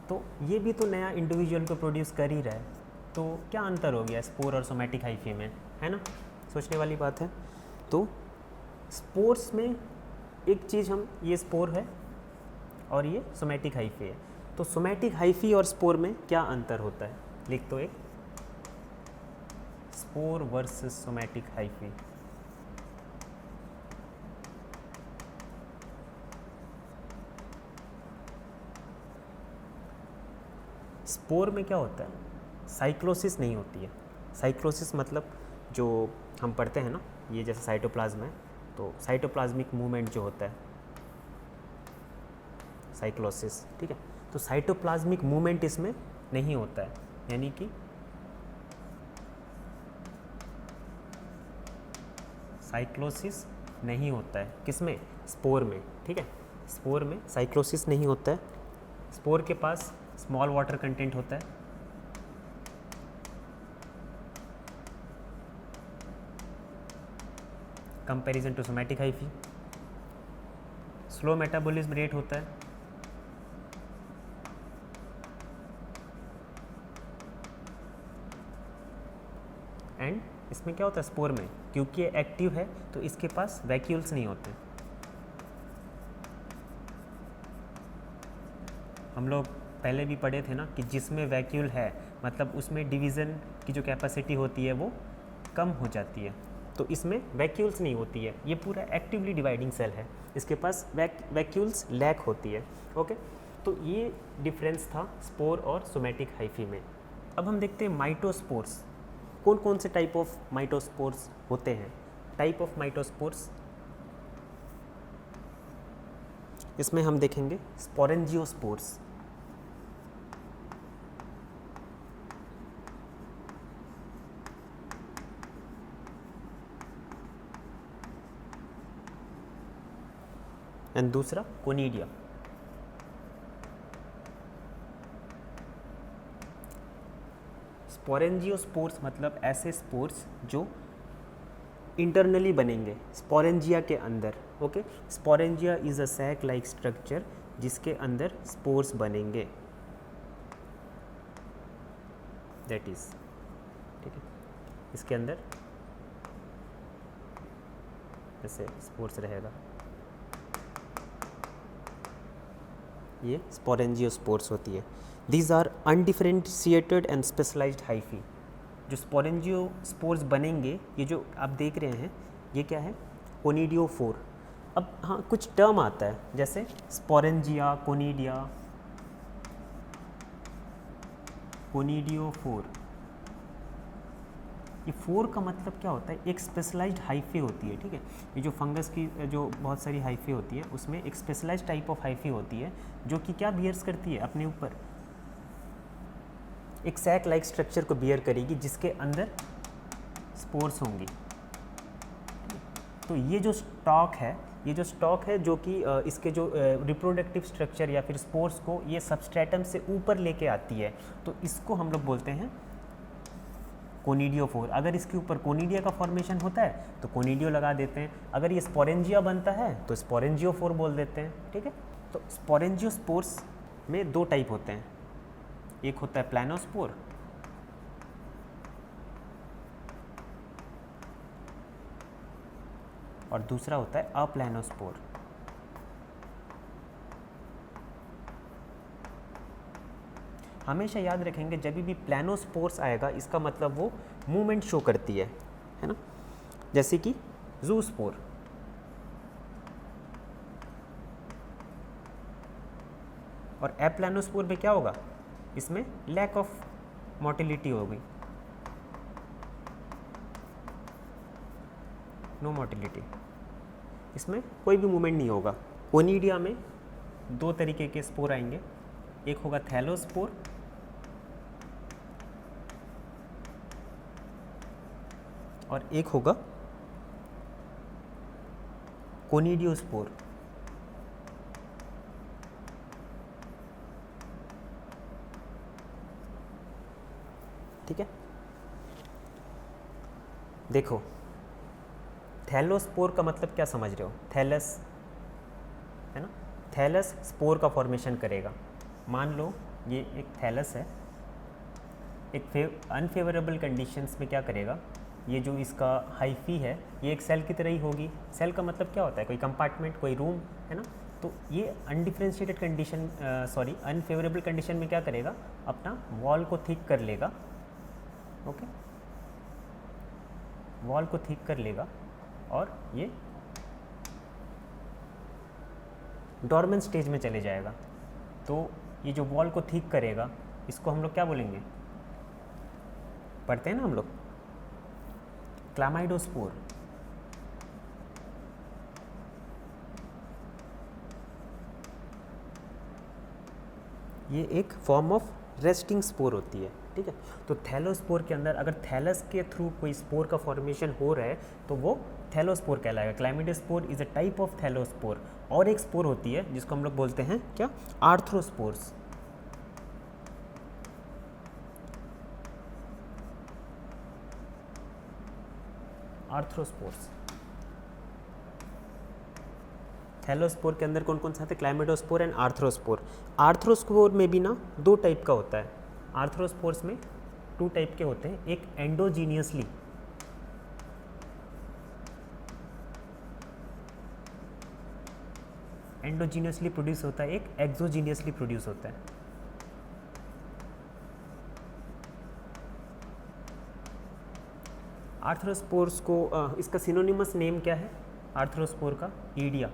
तो ये भी तो नया इंडिविजुअल को प्रोड्यूस कर ही रहा है, तो क्या अंतर हो गया स्पोर और सोमैटिक हाइफी में, है ना, सोचने वाली बात है। तो स्पोर्स में एक चीज़, हम ये स्पोर है और ये सोमैटिक हाइफी है, तो सोमैटिक हाइफी और स्पोर में क्या अंतर होता है, लिख तो एक spore versus somatic hyphae. Spore में क्या होता है, साइक्लोसिस नहीं होती है। साइक्लोसिस मतलब जो हम पढ़ते हैं ना, ये जैसे साइटोप्लाज्म है, तो साइटोप्लाज्मिक मूवमेंट जो होता है, साइक्लोसिस, ठीक है, तो साइटोप्लाज्मिक मूवमेंट इसमें नहीं होता है, यानी कि साइक्लोसिस नहीं होता है किसमें, स्पोर में, ठीक है, स्पोर में साइक्लोसिस नहीं होता है, स्पोर के पास स्मॉल वाटर कंटेंट होता है, comparison to somatic hyphae, slow metabolism rate होता है, एंड इसमें क्या होता है स्पोर में, क्योंकि ये एक्टिव है तो इसके पास वैक्यूल्स नहीं होते। हम लोग पहले भी पढ़े थे ना कि जिसमें वैक्यूल है मतलब उसमें डिवीज़न की जो कैपेसिटी होती है वो कम हो जाती है, तो इसमें वैक्यूल्स नहीं होती है, ये पूरा एक्टिवली डिवाइडिंग सेल है, इसके पास वैक्यूल्स लैक होती है। ओके, तो ये डिफरेंस था स्पोर और सोमैटिक हाइफी में। अब हम देखते हैं माइटोस्पोर्स, कौन कौन से टाइप ऑफ माइटोस्पोर्स होते हैं। टाइप ऑफ माइटोस्पोर्स, इसमें हम देखेंगे स्पोरेंजियोस्पोर्स, एंड दूसरा कोनिडिया। स्पोरेंजियोस्पोर्स मतलब ऐसे स्पोर्स जो इंटरनली बनेंगे स्पोरेंजिया के अंदर। Okay, sporangia is a sac like structure जिसके अंदर स्पोर्स बनेंगे, दैट इज, ठीक है, इसके अंदर ऐसे स्पोर्स रहेगा, ये स्पोरेंजियोस्पोर्स होती है। These are undifferentiated and specialised hyphae. जो स्पोरेंजियोस्पोर्स बनेंगे, ये जो आप देख रहे हैं ये क्या है, कोनिडियोफोर। अब हाँ कुछ टर्म आता है जैसे स्पोरेंजिया, कोनिडिया, कोनिडियोफोर। ये फोर का मतलब क्या होता है, एक स्पेशलाइज्ड हाइफी होती है, ठीक है। ये जो फंगस की जो बहुत सारी हाइफी होती है उसमें एक स्पेशलाइज्ड टाइप ऑफ हाइफी होती है जो कि क्या बियर्स करती है अपने ऊपर, एक सैक लाइक स्ट्रक्चर को बियर करेगी जिसके अंदर स्पोर्स होंगी। तो ये जो स्टॉक है जो कि इसके जो रिप्रोडक्टिव स्ट्रक्चर या फिर स्पोर्स को ये सबस्ट्रेटम से ऊपर लेके आती है, तो इसको हम लोग बोलते हैं कोनिडियोफोर। अगर इसके ऊपर कोनिडिया का फॉर्मेशन होता है तो कोनिडियो लगा देते हैं, अगर ये स्पोरेंजिया बनता है तो स्पोरेंजियोफोर बोल देते हैं, ठीक है। तो स्पोरेंजियोस्पोर्स में दो टाइप होते हैं, एक होता है प्लानोस्पोर और दूसरा होता है अप्लानोस्पोर। हमेशा याद रखेंगे जब भी प्लानोस्पोर्स आएगा इसका मतलब वो मूवमेंट शो करती है ना, जैसे कि जूस्पोर। और एप्लानोस्पोर में क्या होगा, इसमें लैक ऑफ मोटिलिटी होगी, नो मोटिलिटी, इसमें कोई भी मूवमेंट नहीं होगा। कोनिडिया में दो तरीके के स्पोर आएंगे, एक होगा थैलोस्पोर और एक होगा कोनिडियोस्पोर। ठीक है, देखो थैलोस्पोर का मतलब क्या समझ रहे हो, थैलस है ना, थैलस स्पोर का फॉर्मेशन करेगा। मान लो ये एक थैलस है, एक अनफेवरेबल कंडीशंस में क्या करेगा, ये जो इसका हाइफी है ये एक सेल की तरह ही होगी। सेल का मतलब क्या होता है, कोई कंपार्टमेंट, कोई रूम, है ना। तो ये अनडिफरेंशिएटेड कंडीशन अनफेवरेबल कंडीशन में क्या करेगा, अपना वॉल को थिक कर लेगा। ओके, वॉल को थिक कर लेगा और ये डॉर्मेंट स्टेज में चले जाएगा। तो ये जो वॉल को थिक करेगा इसको हम लोग क्या बोलेंगे, पढ़ते हैं ना हम लोग, क्लामाइडोस्पोर। ये एक फॉर्म ऑफ रेस्टिंग स्पोर होती है, ठीक है। तो थैलोस्पोर के अंदर अगर थैलस के थ्रू कोई स्पोर का फॉर्मेशन हो रहा है तो वो थैलोस्पोर कहलाएगा। क्लाइमिडोस्पोर इज अ टाइप ऑफ थैलोस्पोर। और एक स्पोर होती है जिसको हम लोग बोलते हैं क्या, आर्थ्रोस्पोर्स। आर्थ्रोस्पोर्स। थैलोस्पोर के अंदर कौन कौन से आते हैं? क्लाइमेडोस्पोर एंड आर्थ्रोस्पोर। आर्थ्रोस्पोर में भी ना दो टाइप का होता है। आर्थ्रोस्पोर्स में 2 टाइप के होते हैं, एक एंडोजीनियसली प्रोड्यूस होता है, एक एक्सोजीनियसली प्रोड्यूस होता है। आर्थ्रोस्पोर्स को इसका सिनोनिमस नेम क्या है आर्थ्रोस्पोर का? ईडिया।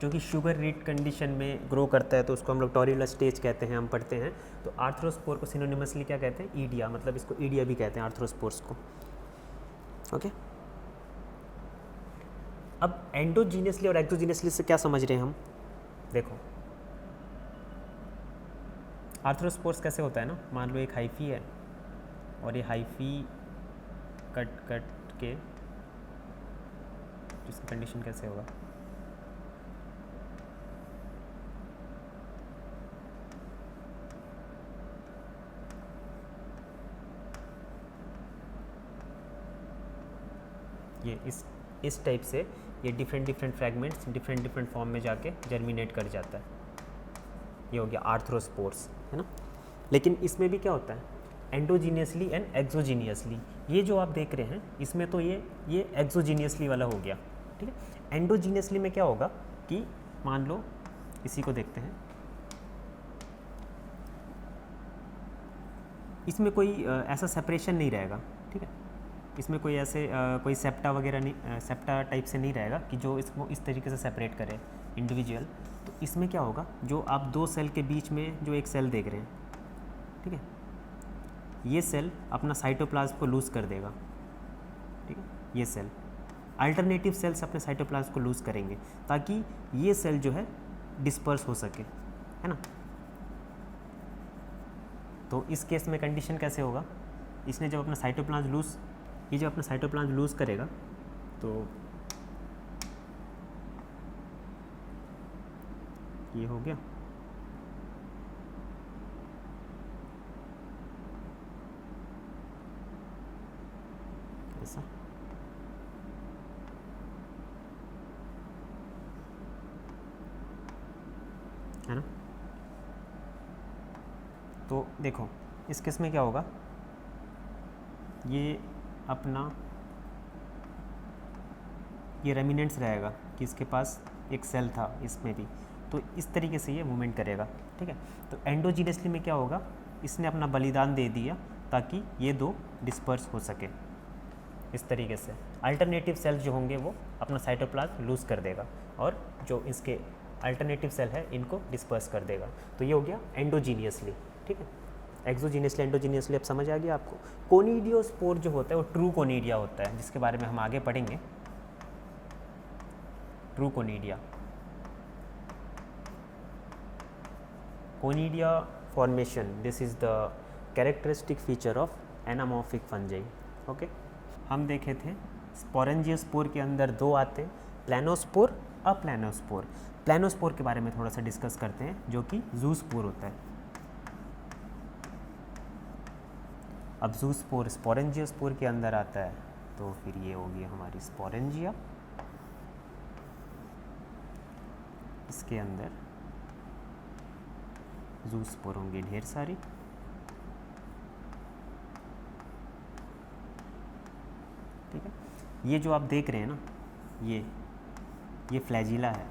जो कि शुगर रीड कंडीशन में ग्रो करता है तो उसको हम लोग टॉरिला स्टेज कहते हैं, हम पढ़ते हैं। तो आर्थ्रोस्पोर को सिनोनिमसली क्या कहते हैं? ईडिया, मतलब इसको ईडिया भी कहते हैं आर्थ्रोस्पोर्स को। ओके, अब एंडोजीनियसली और एक्सोजीनियसली से क्या समझ रहे हैं हम? देखो, आर्थ्रोस्पोर्स कैसे होता है ना, मान लो एक हाइफी है और ये हाइफी कट के, इसका कंडीशन कैसे होगा? ये इस टाइप से ये डिफरेंट फ्रैगमेंट्स डिफरेंट फॉर्म में जाके जर्मिनेट कर जाता है। ये हो गया आर्थ्रोस्पोर्स, है ना। लेकिन इसमें भी क्या होता है? Endogenously and एक्सोजीनियसली। ये जो आप देख रहे हैं इसमें तो ये एक्सोजीनियसली वाला हो गया, ठीक है। एंडोजीनियसली में क्या होगा कि मान लो इसी को देखते हैं, इसमें कोई ऐसा सेपरेशन नहीं रहेगा, ठीक है। इसमें कोई ऐसे कोई सेप्टा वगैरह नहीं, सेप्टा टाइप से नहीं रहेगा कि जो इसको इस तरीके से सेपरेट करे इंडिविजुअल। तो इसमें क्या होगा, जो आप 2 सेल के बीच में जो एक सेल देख रहे हैं, ठीक है, ये सेल अपना साइटोप्लाज्म को लूज़ कर देगा, ठीक है। ये सेल अल्टरनेटिव सेल्स अपने साइटोप्लाज्म को लूज़ करेंगे ताकि ये सेल जो है डिस्पर्स हो सके, है ना। तो इस केस में कंडीशन कैसे होगा? इसने जब अपना साइटोप्लाज्म लूज़, ये जब अपना साइटोप्लाज्म लूज़ करेगा तो ये हो गया, ऐसा, है ना। तो देखो इस केस में क्या होगा, ये अपना ये रेमिनेंट्स रहेगा कि इसके पास एक सेल था इसमें भी, तो इस तरीके से ये मूवमेंट करेगा, ठीक है। तो एंडोजीनियसली में क्या होगा, इसने अपना बलिदान दे दिया ताकि ये 2 डिस्पर्स हो सके। इस तरीके से अल्टरनेटिव सेल्स जो होंगे वो अपना साइटोप्लाज्म लूज़ कर देगा और जो इसके अल्टरनेटिव सेल है इनको डिस्पर्स कर देगा। तो ये हो गया एंडोजीनियसली, ठीक है। एक्सोजीनियसली एंडोजीनियसली अब समझ आ गया आपको। कोनिडियोस्पोर जो होता है वो ट्रू कोनिडिया होता है, जिसके बारे में हम आगे पढ़ेंगे। True conidia, conidia formation, this is the characteristic feature of anamorphic fungi. Okay, हम देखे थे स्पोरेंजियोस्पोर के अंदर 2 आते हैं, प्लानोस्पोर, अप्लानोस्पोर। प्लानोस्पोर के बारे में थोड़ा सा डिस्कस करते हैं, जो कि जूस्पोर होता है। अब जूस्पोर स्पोरेंजियोस्पोर के अंदर आता है, तो फिर ये होगी हमारी स्पोरेंजिया, इसके अंदर जूस्पोर होंगे ढेर सारी, ठीक है। ये जो आप देख रहे हैं ना, ये फ्लैजिला है,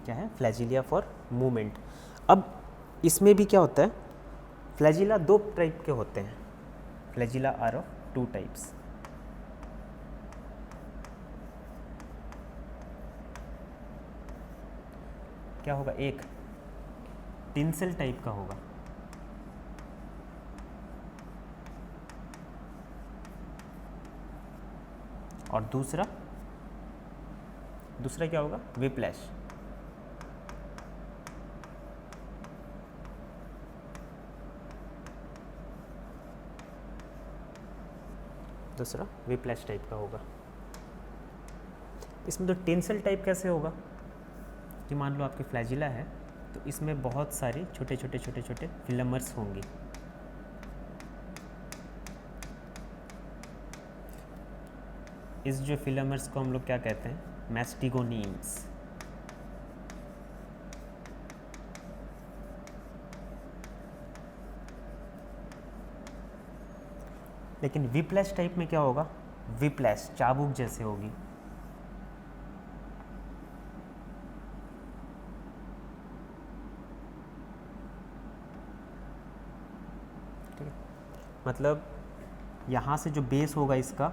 क्या है? फ्लैजिलिया फॉर मूवमेंट। अब इसमें भी क्या होता है, फ्लैजिला 2 टाइप के होते हैं, फ्लैजिला आर ऑफ 2 टाइप्स। क्या होगा, एक टिंसल टाइप का होगा, और दूसरा क्या होगा, विप्लैश। दूसरा विप्लैश टाइप का होगा। इसमें तो टेंसल टाइप कैसे होगा कि मान लो आपकी फ्लैजिला है तो इसमें बहुत सारी छोटे छोटे फिलमर्स होंगी, इस जो फिलामेंट्स को हम लोग क्या कहते हैं, मैस्टिगोनीम्स। लेकिन विप्लैश टाइप में क्या होगा, विप्लैश चाबुक जैसे होगी। ठीक है, मतलब यहाँ से जो बेस होगा, इसका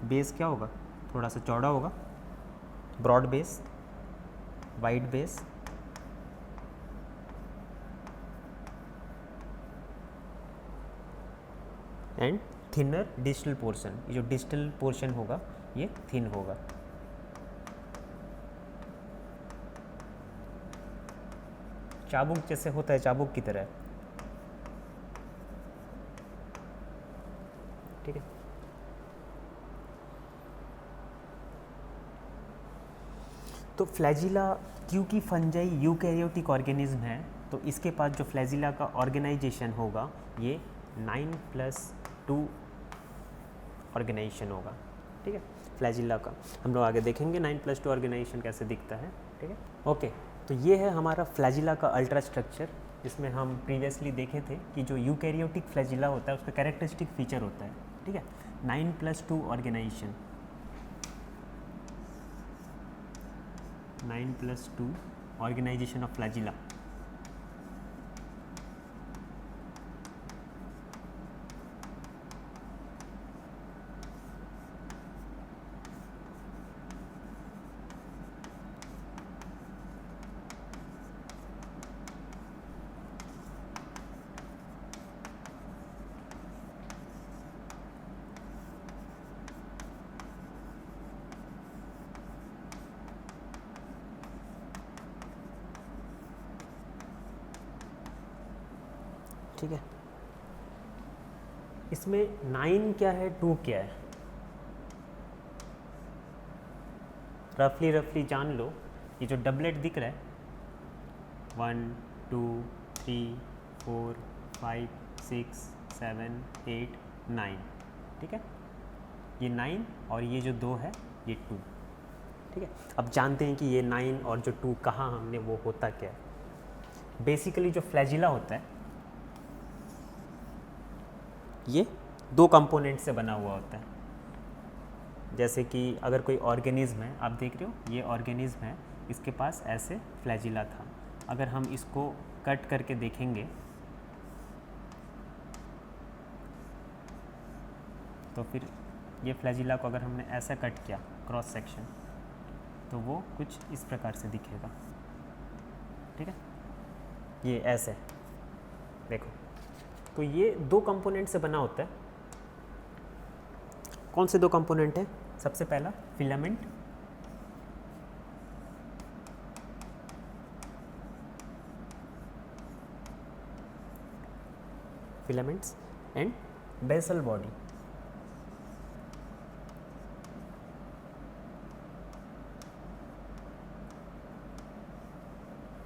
बेस क्या होगा, थोड़ा सा चौड़ा होगा, broad base, wide base, and thinner distal portion. ये जो डिस्टल पोर्शन होगा ये थिन होगा। चाबुक जैसे होता है, चाबुक की तरह। ठीक है, तो फ्लैजिला, क्योंकि फंजाई यूकैरियोटिक ऑर्गेनिज्म है, तो इसके पास जो फ्लैजिला का ऑर्गेनाइजेशन होगा ये 9+2 ऑर्गेनाइजेशन होगा। ठीक है, फ्लैजिला का हम लोग आगे देखेंगे 9+2 ऑर्गेनाइजेशन कैसे दिखता है। ठीक है, ओके। तो ये है हमारा फ्लैजिला का अल्ट्रा स्ट्रक्चर, जिसमें हम प्रीवियसली देखे थे कि जो यूकैरियोटिक फ्लैजिला होता है उसका कैरेक्टरिस्टिक फीचर होता है। ठीक है, 9+2 ऑर्गेनाइजेशन, 9+2 ऑर्गेनाइजेशन ऑफ फ्लैजिला। ठीक है, इसमें 9 क्या है, 2 क्या है, रफली जान लो। ये जो डबलेट दिख रहा है 1 2 3 4 5 6 7 8 9, ठीक है, ये 9 और ये जो 2 है ये 2। ठीक है, अब जानते हैं कि ये 9 और जो 2 कहाँ हमने वो होता क्या है। बेसिकली जो फ्लैजिला होता है ये 2 कंपोनेंट से बना हुआ होता है। जैसे कि अगर कोई ऑर्गेनिज्म है, आप देख रहे हो ये ऑर्गेनिज्म है, इसके पास ऐसे फ्लैजिला था। अगर हम इसको कट करके देखेंगे तो फिर ये फ्लैजिला को अगर हमने ऐसा कट किया क्रॉस सेक्शन तो वो कुछ इस प्रकार से दिखेगा। ठीक है, ये ऐसे देखो, तो ये 2 कंपोनेंट से बना होता है। कौन से 2 कंपोनेंट हैं? सबसे पहला filament, filaments and basal body.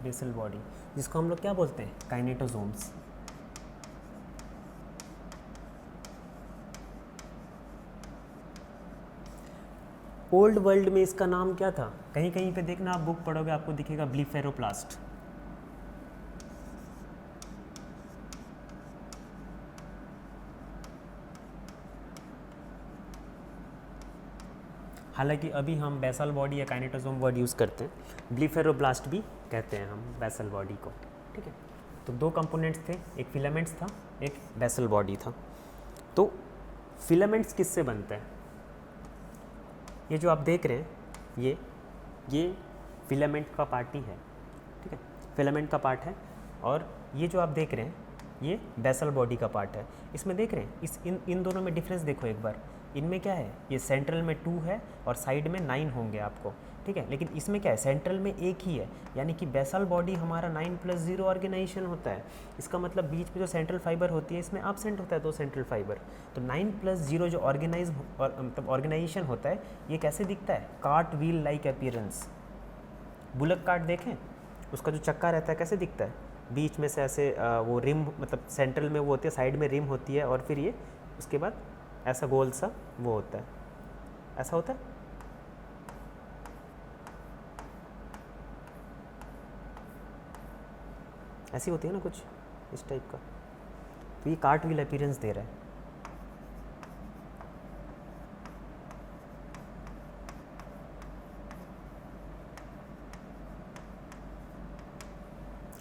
Basal body जिसको हम लोग क्या बोलते हैं, काइनेटोसोम्स। ओल्ड वर्ल्ड में इसका नाम क्या था? कहीं कहीं पे देखना, आप बुक पढ़ोगे आपको दिखेगा ब्लीफेरोप्लास्ट। हालांकि अभी हम बेसल बॉडी या काइनेटोसोम वर्ड यूज़ करते हैं, ब्लीफेरोब्लास्ट भी कहते हैं हम बेसल बॉडी को। ठीक है, तो 2 कंपोनेंट्स थे, एक फिलामेंट्स था, एक बेसल बॉडी था। तो फिलामेंट्स किससे बनते हैं? ये जो आप देख रहे हैं ये फिलामेंट का पार्ट ही है। ठीक है, फिलामेंट का पार्ट है, और ये जो आप देख रहे हैं ये बेसल बॉडी का पार्ट है। इसमें देख रहे हैं इन दोनों में डिफरेंस देखो एक बार। इनमें क्या है, ये सेंट्रल में 2 है और साइड में 9 होंगे आपको। ठीक है, लेकिन इसमें क्या है, सेंट्रल में एक ही है, यानी कि बेसल बॉडी हमारा 9+0 ऑर्गेनाइजेशन होता है। इसका मतलब बीच में जो सेंट्रल फाइबर होती है इसमें एब्सेंट होता है 2 सेंट्रल फाइबर। तो 9+0 जो मतलब ऑर्गेनाइजेशन होता है ये कैसे दिखता है, cart wheel like appearance. Bullock cart देखें, उसका जो चक्का रहता है कैसे दिखता है, बीच में से ऐसे वो रिम, मतलब सेंट्रल में वो होती है, साइड में रिम होती है, और फिर ये उसके बाद ऐसा गोल सा वो होता है। ऐसा होता है? ऐसी होती है ना कुछ इस टाइप का, तो ये कार्ट व्हील अपीयरेंस दे रहा है।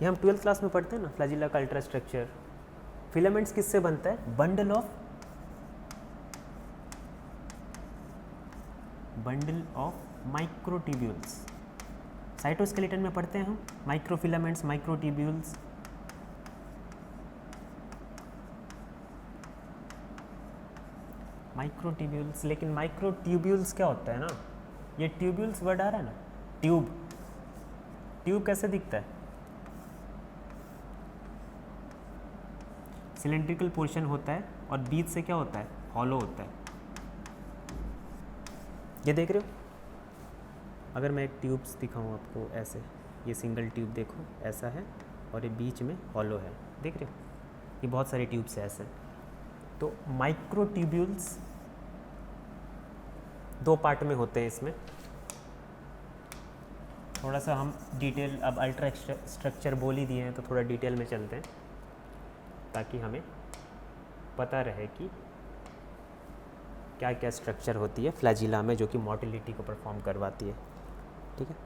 ये हम 12th क्लास में पढ़ते हैं ना, फ्लैजिला का अल्ट्रा स्ट्रक्चर। फिलामेंट्स किससे बनता है? Bundle of microtubules. साइटोस्केलेटन में पढ़ते हैं हम माइक्रोफिलामेंट्स, माइक्रोट्यूब्यूल्स। माइक्रोट्यूब्यूल्स, लेकिन माइक्रोट्यूब्यूल्स क्या होता है ना, ये ट्यूब्यूल्स वर्ड आ रहा है ना, ट्यूब कैसे दिखता है? सिलेंड्रिकल पोर्शन होता है और बीच से क्या होता है? हॉलो होता है। ये देख रहे हो? अगर मैं एक ट्यूब्स दिखाऊं आपको ऐसे, ये सिंगल ट्यूब देखो ऐसा है और ये बीच में हॉलो है, देख रहे हो? ये बहुत सारे ट्यूब्स है ऐसे। तो माइक्रोट्यूब्यूल्स 2 पार्ट में होते हैं इसमें। थोड़ा सा हम डिटेल, अब अल्ट्रा स्ट्रक्चर बोल ही दिए हैं तो थोड़ा डिटेल में चलते हैं ताकि हमें पता रहे कि क्या क्या स्ट्रक्चर होती है फ्लैजिला में जो कि मोटिलिटी को परफॉर्म करवाती है। ठीक है,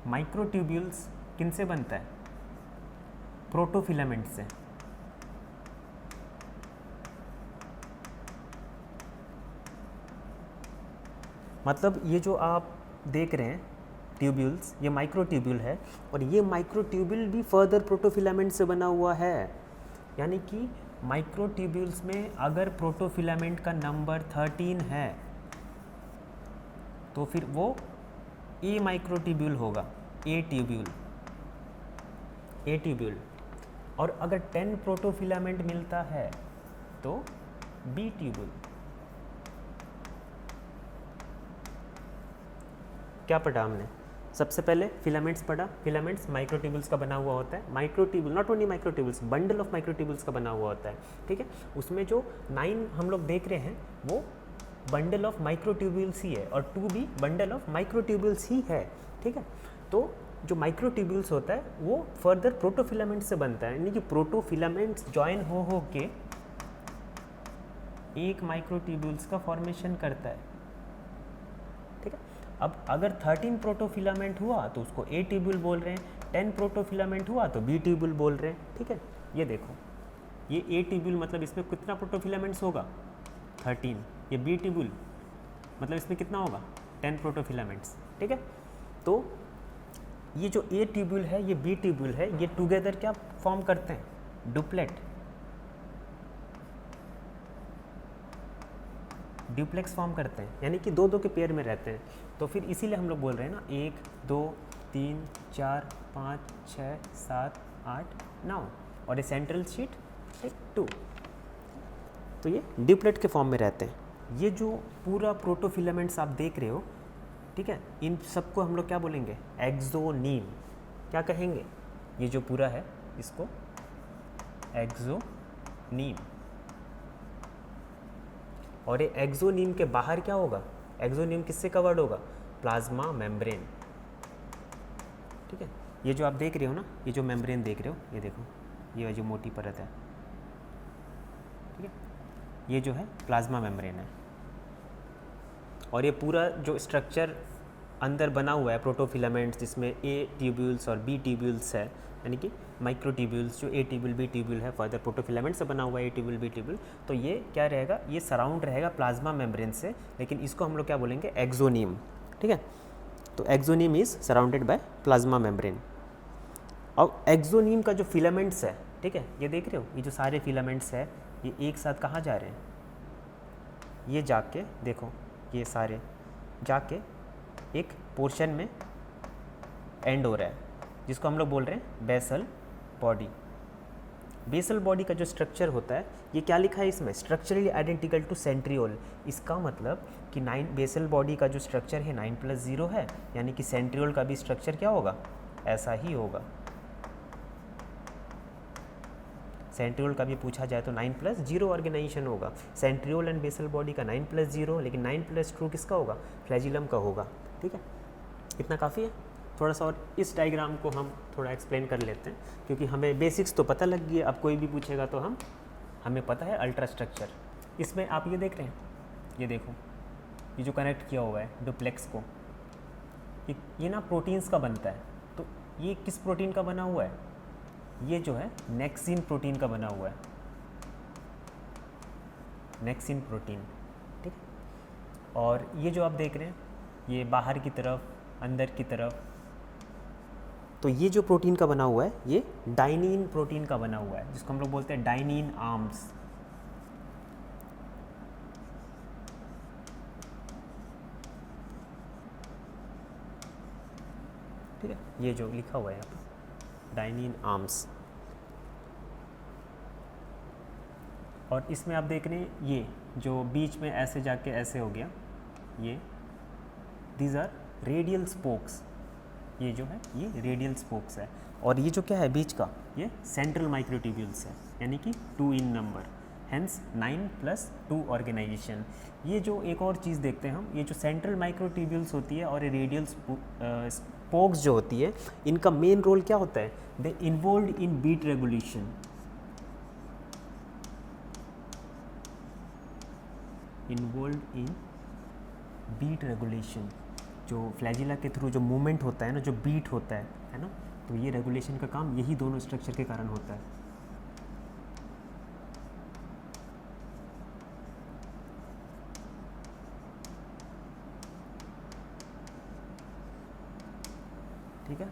माइक्रोट्यूब्यूल्स किन से बनता है? प्रोटोफिलामेंट से। मतलब ये जो आप देख रहे हैं ट्यूब्यूल्स, ये माइक्रोट्यूब्यूल है और ये माइक्रोट्यूब्यूल भी फर्दर प्रोटोफिलामेंट से बना हुआ है। यानी कि माइक्रोट्यूब्यूल्स में अगर प्रोटोफिलामेंट का नंबर 13 है तो फिर वो ए माइक्रोट्यूब्यूल होगा, ए ट्यूब्यूल। और अगर 10 प्रोटोफिलामेंट मिलता है तो बी ट्यूब्यूल। क्या पढ़ा हमने? सबसे पहले फिलामेंट्स पढ़ा। फिलामेंट्स माइक्रोट्यूब्यूल्स का बना हुआ होता है। Microtubule, not only microtubules, bundle of microtubules का बना हुआ होता है। ठीक है, उसमें जो 9 हम लोग देख रहे हैं वो बंडल ऑफ माइक्रोट्यूब्यूल्स ही है और 2 भी बंडल ऑफ माइक्रोट्यूब्यूल्स ही है। ठीक है, तो जो माइक्रोट्यूब्यूल्स होता है वो फर्दर प्रोटोफिलामेंट से बनता है। यानी कि प्रोटोफिलामेंट्स ज्वाइन हो के एक माइक्रोट्यूब्यूल्स का फॉर्मेशन करता है। ठीक है, अब अगर 13 प्रोटोफिलामेंट हुआ तो उसको ए ट्यूब्यूल बोल रहे हैं, 10 प्रोटोफिलामेंट हुआ तो बी ट्यूब्यूल बोल रहे हैं। ठीक है, ये देखो, ये ए ट्यूब्यूल मतलब इसमें कितना प्रोटोफिलामेंट्स होगा? 13। ये बी ट्यूब्यूल मतलब इसमें कितना होगा? 10 प्रोटोफिलामेंट्स। ठीक है, तो ये जो ए ट्यूब्यूल है, ये बी ट्यूब्यूल है, ये टुगेदर क्या फॉर्म करते हैं? ड्यूप्लेक्स फॉर्म करते हैं, यानी कि 2-2 के पेयर में रहते हैं। तो फिर इसीलिए हम लोग बोल रहे हैं ना 1 2 3 4 5 6 7 8 9 और ये सेंट्रल शीट 2, तो ये ड्यूप्लेट के फॉर्म में रहते हैं। ये जो पूरा प्रोटोफिलामेंट्स आप देख रहे हो, ठीक है, इन सबको हम लोग क्या बोलेंगे? एक्सोनीम। क्या कहेंगे? ये जो पूरा है इसको एक्सोनीम। और ये एक्सोनीम के बाहर क्या होगा? एक्सोनीम किससे कवर्ड होगा? Plasma membrane. ठीक है, ये जो आप देख रहे हो ना, ये जो मेम्ब्रेन देख रहे हो, ये देखो, ये जो मोटी परत है, ठीक है, ये जो है प्लाज्मा मेम्ब्रेन है। और ये पूरा जो स्ट्रक्चर अंदर बना हुआ है प्रोटोफिलामेंट्स, जिसमें ए ट्यूब्यूल्स और बी ट्यूब्यूल्स है, यानी कि माइक्रोट्यूब्यूल्स, जो ए ट्यूब्यूल बी ट्यूब्यूल है, फर्दर प्रोटोफिलामेंट से बना हुआ है ए ट्यूब्यूल बी ट्यूब्यूल। तो ये क्या रहेगा? ये सराउंड रहेगा प्लाज्मा मेम्ब्रेन से, लेकिन इसको हम लोग क्या बोलेंगे? एक्सोनीम। ठीक है, तो axoneme is surrounded by plasma membrane. अब एक्सोनीम का जो फिलामेंट्स है, ठीक है, ये देख रहे हो, ये जो सारे फिलामेंट्स है ये एक साथ कहाँ जा रहे हैं? ये जाके देखो, ये सारे जाके एक पोर्शन में एंड हो रहा है, जिसको हम लोग बोल रहे हैं बेसल बॉडी। बेसल बॉडी का जो स्ट्रक्चर होता है, ये क्या लिखा है इसमें? Structurally identical to centriole. इसका मतलब कि 9 बेसल बॉडी का जो स्ट्रक्चर है 9+0 है, यानी कि सेंट्रियोल का भी स्ट्रक्चर क्या होगा? ऐसा ही होगा। सेंट्रियोल का भी पूछा जाए तो 9+0 ऑर्गेनाइजेशन होगा। सेंट्रियोल एंड बेसल बॉडी का 9+0, लेकिन 9+2 किसका होगा? फ्लैजिलम का होगा। ठीक है, इतना काफ़ी है। थोड़ा सा और इस डायग्राम को हम थोड़ा एक्सप्लेन कर लेते हैं, क्योंकि हमें बेसिक्स तो पता लग गई है। अब कोई भी पूछेगा तो हमें पता है अल्ट्रा स्ट्रक्चर। इसमें आप ये देख रहे हैं, ये देखो, ये जो कनेक्ट किया हुआ है डुप्लेक्स को, ये ना प्रोटीन्स का बनता है। तो ये किस प्रोटीन का बना हुआ है? ये जो है नेक्सिन प्रोटीन का बना हुआ है, नेक्सिन प्रोटीन। ठीक है, और ये जो आप देख रहे हैं, ये बाहर की तरफ, अंदर की तरफ, तो ये जो प्रोटीन का बना हुआ है ये डाइनिन प्रोटीन का बना हुआ है, जिसको हम लोग बोलते हैं डाइनिन आर्म्स। ठीक है, ये जो लिखा हुआ है यहाँ पर डाइनिन आर्म्स। और इसमें आप देख रहे हैं ये जो बीच में ऐसे जाके ऐसे हो गया, ये दीज आर रेडियल स्पोक्स। ये जो है ये रेडियल स्पोक्स है। और ये जो क्या है बीच का, ये सेंट्रल माइक्रोट्यूब्यूल्स है, यानी कि 2 इन नंबर, हेंस 9+2 ऑर्गेनाइजेशन। ये जो एक और चीज़ देखते हैं हम, ये जो सेंट्रल माइक्रोट्यूब्यूल्स होती है और रेडियल स्पोक्स जो होती है, इनका मेन रोल क्या होता है? They involve in beat regulation. Involve in beat regulation, जो फ्लैजिला के थ्रू जो मूवमेंट होता है ना, जो बीट होता है ना, तो ये रेगुलेशन का काम यही दोनों स्ट्रक्चर के कारण होता है। ठीक है,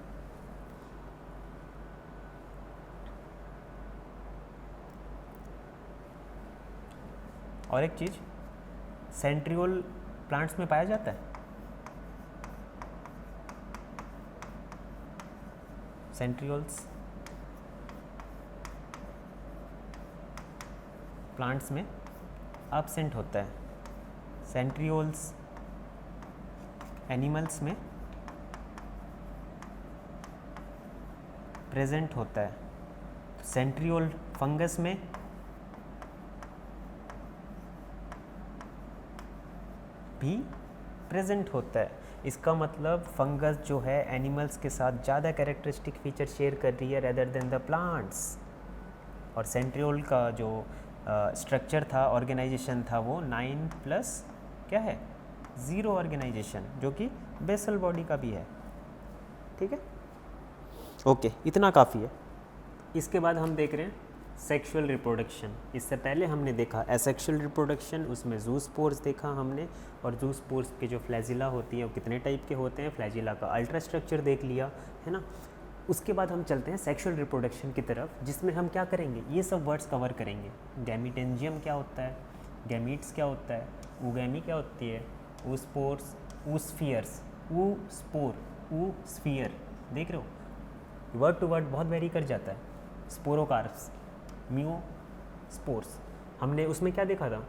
और एक चीज़, सेंट्रियोल प्लांट्स में पाया जाता है। सेंट्रियोल्स प्लांट्स में एब्सेंट होता है, सेंट्रियोल्स एनिमल्स में प्रेजेंट होता है। सेंट्रियोल फंगस में भी प्रेजेंट होता है। इसका मतलब फंगस जो है एनिमल्स के साथ ज़्यादा कैरेक्टरिस्टिक फीचर शेयर कर रही है रेदर देन द प्लांट्स। और सेंट्रियोल का जो स्ट्रक्चर था, ऑर्गेनाइजेशन था, वो 9+0 ऑर्गेनाइजेशन, जो कि बेसल बॉडी का भी है। ठीक है, ओके, इतना काफ़ी है। इसके बाद हम देख रहे हैं सेक्सुअल रिप्रोडक्शन। इससे पहले हमने देखा एसेक्सुअल रिप्रोडक्शन, उसमें ज़ूस्पोर्स देखा हमने, और ज़ूस्पोर्स के जो फ्लैजिला होती है वो कितने टाइप के होते हैं, फ्लैजिला का अल्ट्रा स्ट्रक्चर देख लिया है ना। उसके बाद हम चलते हैं सेक्सुअल रिप्रोडक्शन की तरफ, जिसमें हम क्या करेंगे, ये सब वर्ड्स कवर करेंगे। गैमीटेंजियम क्या होता है, गैमीट्स क्या होता है, ऊगैमी क्या होती है, ऊस्पोर्स, ऊस्फियर्स, ऊस्पोर, ऊस्फियर, देख रहे हो वर्ड टू वर्ड बहुत वेरी कर जाता है। स्पोरोकार्प्स, मियोस्पोर्स, हमने उसमें क्या देखा था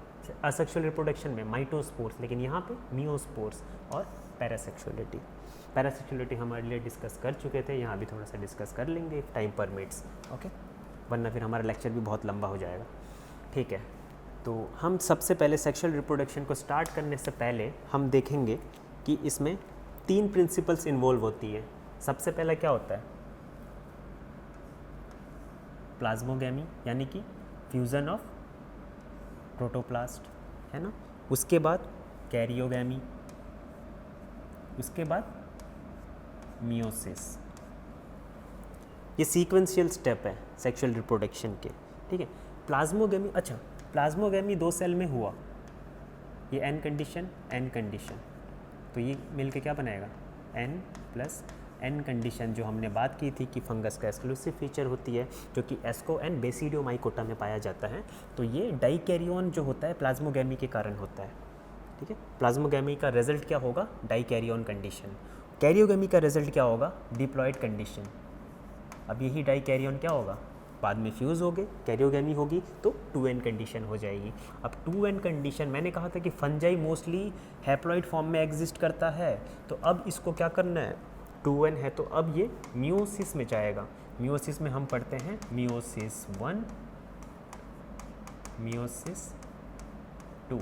असेक्सुअल रिप्रोडक्शन में, माइटोस्पोर्स, लेकिन यहाँ पे मियोस्पोर्स। और पैरासेक्सुअलिटी, पैरासेक्सुअलिटी हम अर्लियर डिस्कस कर चुके थे, यहाँ भी थोड़ा सा डिस्कस कर लेंगे इफ टाइम परमिट्स, ओके, वरना फिर हमारा लेक्चर भी बहुत लंबा हो जाएगा। ठीक है, तो हम सबसे पहले सेक्सुअल रिप्रोडक्शन को स्टार्ट करने से पहले हम देखेंगे कि इसमें 3 प्रिंसिपल्स इन्वॉल्व होती है। सबसे पहला क्या होता है, प्लाज्मोगैमी, यानी कि फ्यूज़न ऑफ प्रोटोप्लास्ट, है ना। उसके बाद कैरियोगैमी, उसके बाद मियोसिस। ये सीक्वेंशियल स्टेप है सेक्सुअल रिप्रोडक्शन के। ठीक है, प्लाज्मोगैमी, अच्छा प्लाज्मोगैमी 2 सेल में हुआ, ये एन कंडीशन, एन कंडीशन, तो ये मिलके क्या बनाएगा, n+n कंडीशन, जो हमने बात की थी कि फंगस का एक्सक्लूसिव फीचर होती है, जो कि एस्को-एन बेसिडियोमाइकोटा में पाया जाता है। तो ये डाइकैरियोन जो होता है प्लाज्मोगैमी के कारण होता है। ठीक है, प्लाज्मोगैमी का रिजल्ट क्या होगा, डाइकैरियोन कंडीशन। कैरियोगैमी का रिजल्ट क्या होगा, डिप्लॉयड कंडीशन। अब यही डाइकैरियोन क्या होगा, बाद में फ्यूज़ हो गए, कैरियोगैमी होगी तो 2n कंडीशन हो जाएगी। अब 2n कंडीशन, मैंने कहा था कि फंजाई मोस्टली हैप्लॉइड फॉर्म में एग्जिस्ट करता है, तो अब इसको क्या करना है, 2n है तो अब ये मियोसिस में जाएगा। मियोसिस में हम पढ़ते हैं मियोसिस 1 मियोसिस 2,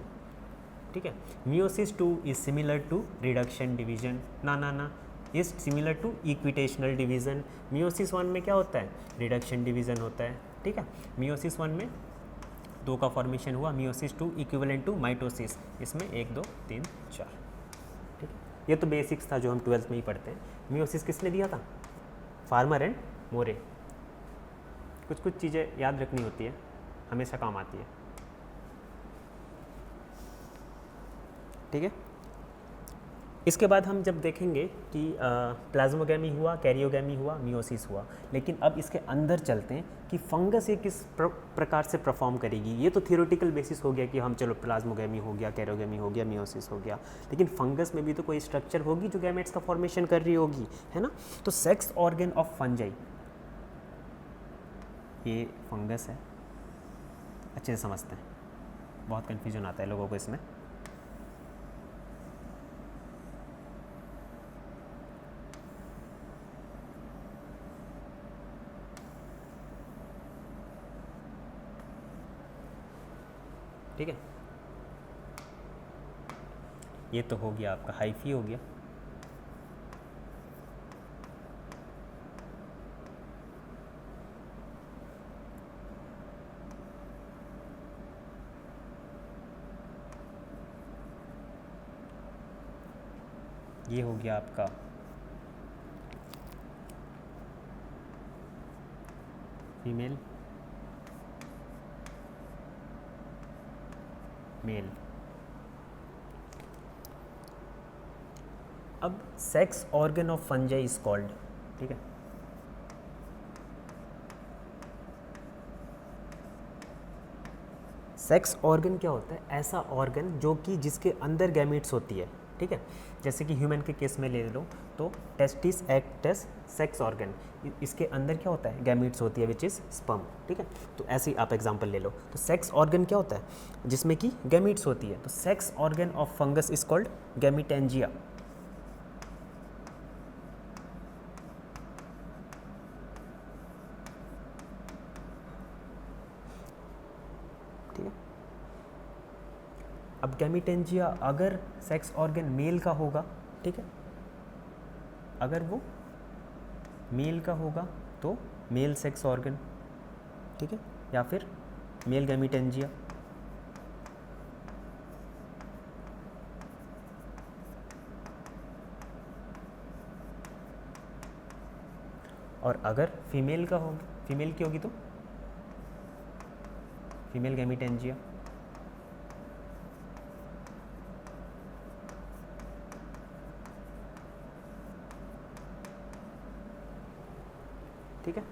ठीक है। Meiosis 2 is similar to reduction division, ना is similar to equational division. Meiosis 1 में क्या होता है, रिडक्शन डिवीजन होता है, ठीक है। मियोसिस 1 में 2 का फॉर्मेशन हुआ, मियोसिस 2 इक्विवेलेंट टू माइटोसिस, इसमें 1 2 3 4, ठीक है। ये तो बेसिक्स था जो हम 12th में ही पढ़ते हैं। मियोसिस किसने दिया था, फार्मर एंड मोरे। कुछ कुछ चीज़ें याद रखनी होती है, हमेशा काम आती है, ठीक है। इसके बाद हम जब देखेंगे कि प्लाज्मोगैमी हुआ, कैरियोगैमी हुआ, मियोसिस हुआ, लेकिन अब इसके अंदर चलते हैं कि फंगस ये किस प्रकार से परफॉर्म करेगी। ये तो थियोरेटिकल बेसिस हो गया कि हम चलो प्लाज्मोगैमी हो गया, कैरियोगैमी हो गया, मियोसिस हो गया, लेकिन फंगस में भी तो कोई स्ट्रक्चर होगी जो गैमेट्स का फॉर्मेशन कर रही होगी, है ना। तो सेक्स ऑर्गन ऑफ फंजाई, ये फंगस है, अच्छे से समझते हैं, बहुत कन्फ्यूजन आता है लोगों को इसमें। ठीक है, ये तो हो गया आपका हाइफी हो गया। ये हो गया आपका फीमेल, मेल। अब sex organ of fungi is called, ठीक है। सेक्स ऑर्गन क्या होता है, ऐसा ऑर्गन जो कि जिसके अंदर गैमेट्स होती है, ठीक है। जैसे कि ह्यूमन के केस में ले लो तो testis act as sex organ, इसके अंदर क्या होता है, गैमेट्स होती है विच इज़ स्पर्म, ठीक है। तो ऐसे ही आप एग्जांपल ले लो, तो सेक्स ऑर्गन क्या होता है, जिसमें कि गैमेट्स होती है। तो sex organ of fungus is called gametangia, ठीक है। अब गैमिटेंजिया अगर सेक्स ऑर्गन मेल का होगा, ठीक है, अगर वो मेल का होगा तो मेल सेक्स ऑर्गन, ठीक है, या फिर मेल गैमिटेंजिया। और अगर फीमेल का होगा, फीमेल की होगी तो फीमेल गैमिटेंजिया। ठीक है,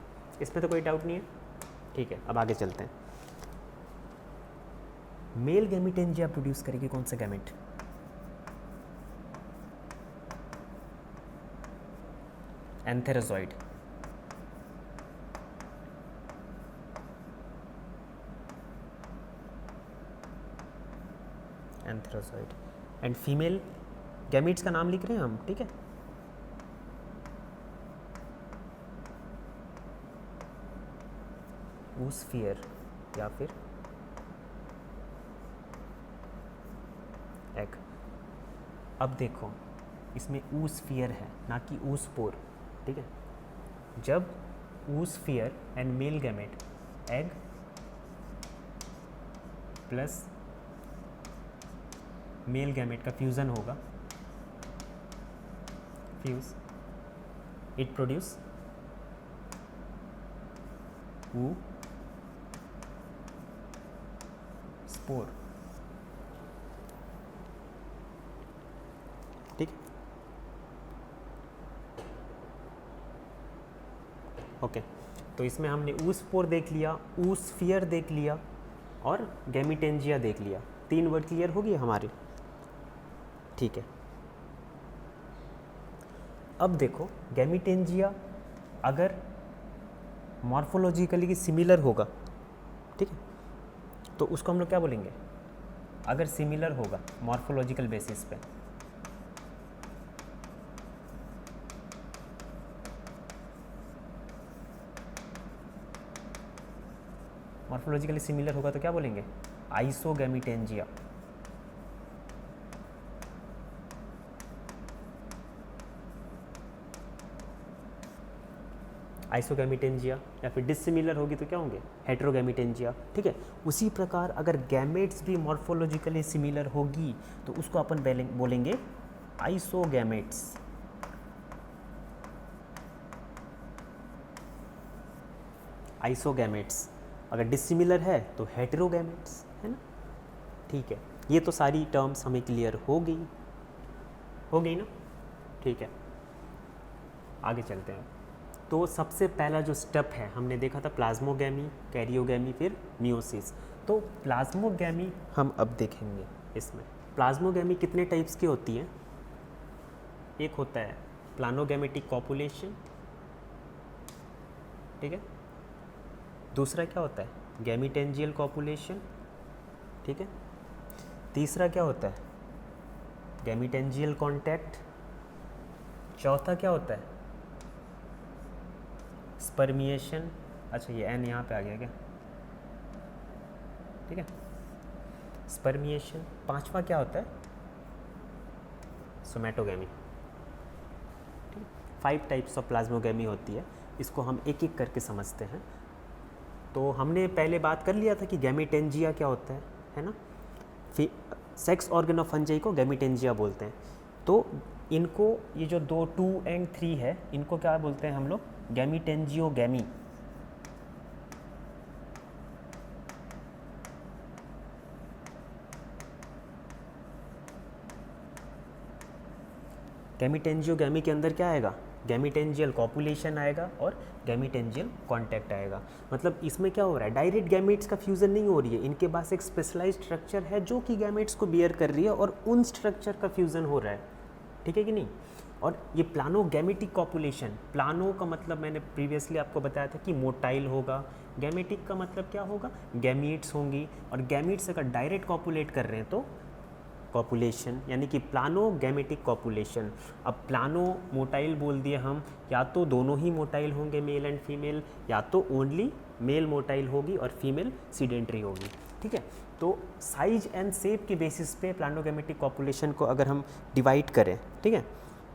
इसमें तो कोई डाउट नहीं है, ठीक है। अब आगे चलते हैं। मेल गैमिटेंजिया प्रोड्यूस करेगी कौन सा gamete, antherozoid, antherozoid. And female gametes का नाम लिख रहे हैं हम, ठीक है। ऊस्फियर या फिर एग। अब देखो इसमें ऊस्फियर है ना कि ऊस्पोर, ठीक है। जब oosphere and male gamete egg plus male gamete का फ्यूज़न होगा, fuse, it produce oospore, ठीक। ओके, तो इसमें हमने ऊस्पोर देख लिया, ऊस्फियर देख लिया और गैमिटेंजिया देख लिया। 3 वर्ड क्लियर हो गए हमारे, ठीक है। अब देखो गैमिटेंजिया अगर मॉर्फोलॉजिकली सिमिलर होगा, ठीक है, तो उसको हम लोग क्या बोलेंगे, अगर सिमिलर होगा मॉर्फोलॉजिकल बेसिस पे, मॉर्फोलॉजिकली सिमिलर होगा तो क्या बोलेंगे, आइसोगैमीटेंजिया। आइसोगैमीटेंजिया, या फिर डिसिमिलर होगी तो क्या होंगे, हेटेरोगैमीटेंजिया। ठीक है, उसी प्रकार अगर गैमेट्स भी मॉर्फोलॉजिकली सिमिलर होगी तो उसको अपन बोलेंगे आइसोगैमेट्स। आइसोगैमेट्स। अगर डिसिमिलर है तो हेटेरोगैमेट्स, है ना। ठीक है, ये तो सारी टर्म्स हमें क्लियर हो गई ना। ठीक है, आगे चलते हैं। तो सबसे पहला जो स्टेप है हमने देखा था प्लाज्मोगैमी, कैरियोगैमी, फिर मियोसिस। तो प्लाज्मोगैमी हम अब देखेंगे। इसमें प्लाज्मोगैमी कितने टाइप्स की होती है, एक होता है प्लानोगैमेटिक कॉपुलेशन, ठीक है। दूसरा क्या होता है, गैमीटेंजियल कॉपुलेशन, ठीक है। तीसरा क्या होता है, गैमीटेंजियल कॉन्टैक्ट। चौथा क्या होता है, स्पर्मिएशन। अच्छा, ये एन यहाँ पे आ गया क्या, ठीक है, स्पर्मिएशन। पांचवा क्या होता है, सोमैटोगैमी। 5 टाइप्स ऑफ प्लाज्मोगैमी होती है, इसको हम एक एक करके समझते हैं। तो हमने पहले बात कर लिया था कि गैमीटेंजिया क्या होता है ना। फिर सेक्स ऑर्गन ऑफ फंजाई को गैमीटेंजिया बोलते हैं। तो इनको, ये जो 2 और 3 है, इनको क्या बोलते हैं हम लोग, गैमीटेंजियोगैमी। गैमीटेंजियोगैमी के अंदर क्या आएगा, गैमीटेंजियल कॉपुलेशन आएगा और गैमीटेंजियल कॉन्टैक्ट आएगा। मतलब इसमें क्या हो रहा है, डायरेक्ट गैमेट्स का फ्यूज़न नहीं हो रही है, इनके पास एक स्पेशलाइज्ड स्ट्रक्चर है जो कि गैमेट्स को बियर कर रही है और उन स्ट्रक्चर का फ्यूज़न हो रहा है, ठीक है कि नहीं। और ये प्लानोगैमेटिक कॉपुलेशन, प्लानो का मतलब मैंने प्रीवियसली आपको बताया था कि मोटाइल होगा, गैमेटिक का मतलब क्या होगा, गैमीट्स होंगी, और गैमीट्स अगर डायरेक्ट कॉपुलेट कर रहे हैं तो कॉपुलेशन, यानी कि प्लानोगैमेटिक कॉपुलेशन। अब प्लानो मोटाइल बोल दिए हम, या तो दोनों ही मोटाइल होंगे मेल एंड फीमेल, या तो ओनली मेल मोटाइल होगी और फीमेल सीडेंट्री होगी, ठीक है। तो साइज एंड शेप के बेसिस पे प्लानोगैमेटिक कॉपुलेशन को अगर हम डिवाइड करें, ठीक है,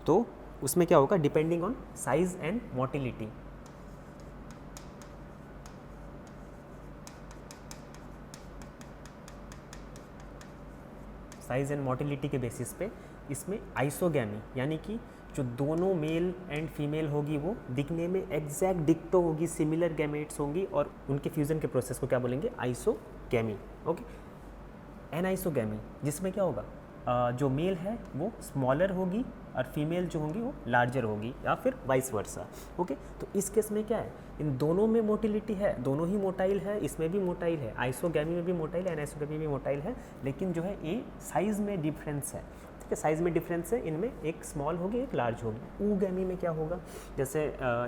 तो उसमें क्या होगा, depending on size and motility. Size and motility के बेसिस पे इसमें आइसोगैमी, यानी कि जो दोनों मेल एंड फीमेल होगी वो दिखने में एग्जैक्ट डिक्टो होगी, सिमिलर गैमेट्स होंगी, और उनके फ्यूजन के प्रोसेस को क्या बोलेंगे, आइसोगैमी। ओके, एनाइसोगैमी, जिसमें क्या होगा, जो मेल है वो स्मॉलर होगी और फीमेल जो होंगी वो लार्जर होगी, या फिर वाइस वर्सा। ओके, तो इस केस में क्या है, इन दोनों में मोटिलिटी है, दोनों ही मोटाइल है, इसमें भी मोटाइल है, आइसोगैमी में भी मोटाइल है, एनाइसोगैमी में भी मोटाइल है, लेकिन जो है ये साइज़ में डिफरेंस है, ठीक है, साइज़ में डिफरेंस है, इनमें एक स्मॉल होगी एक लार्ज होगी। ऊगैमी में क्या होगा, जैसे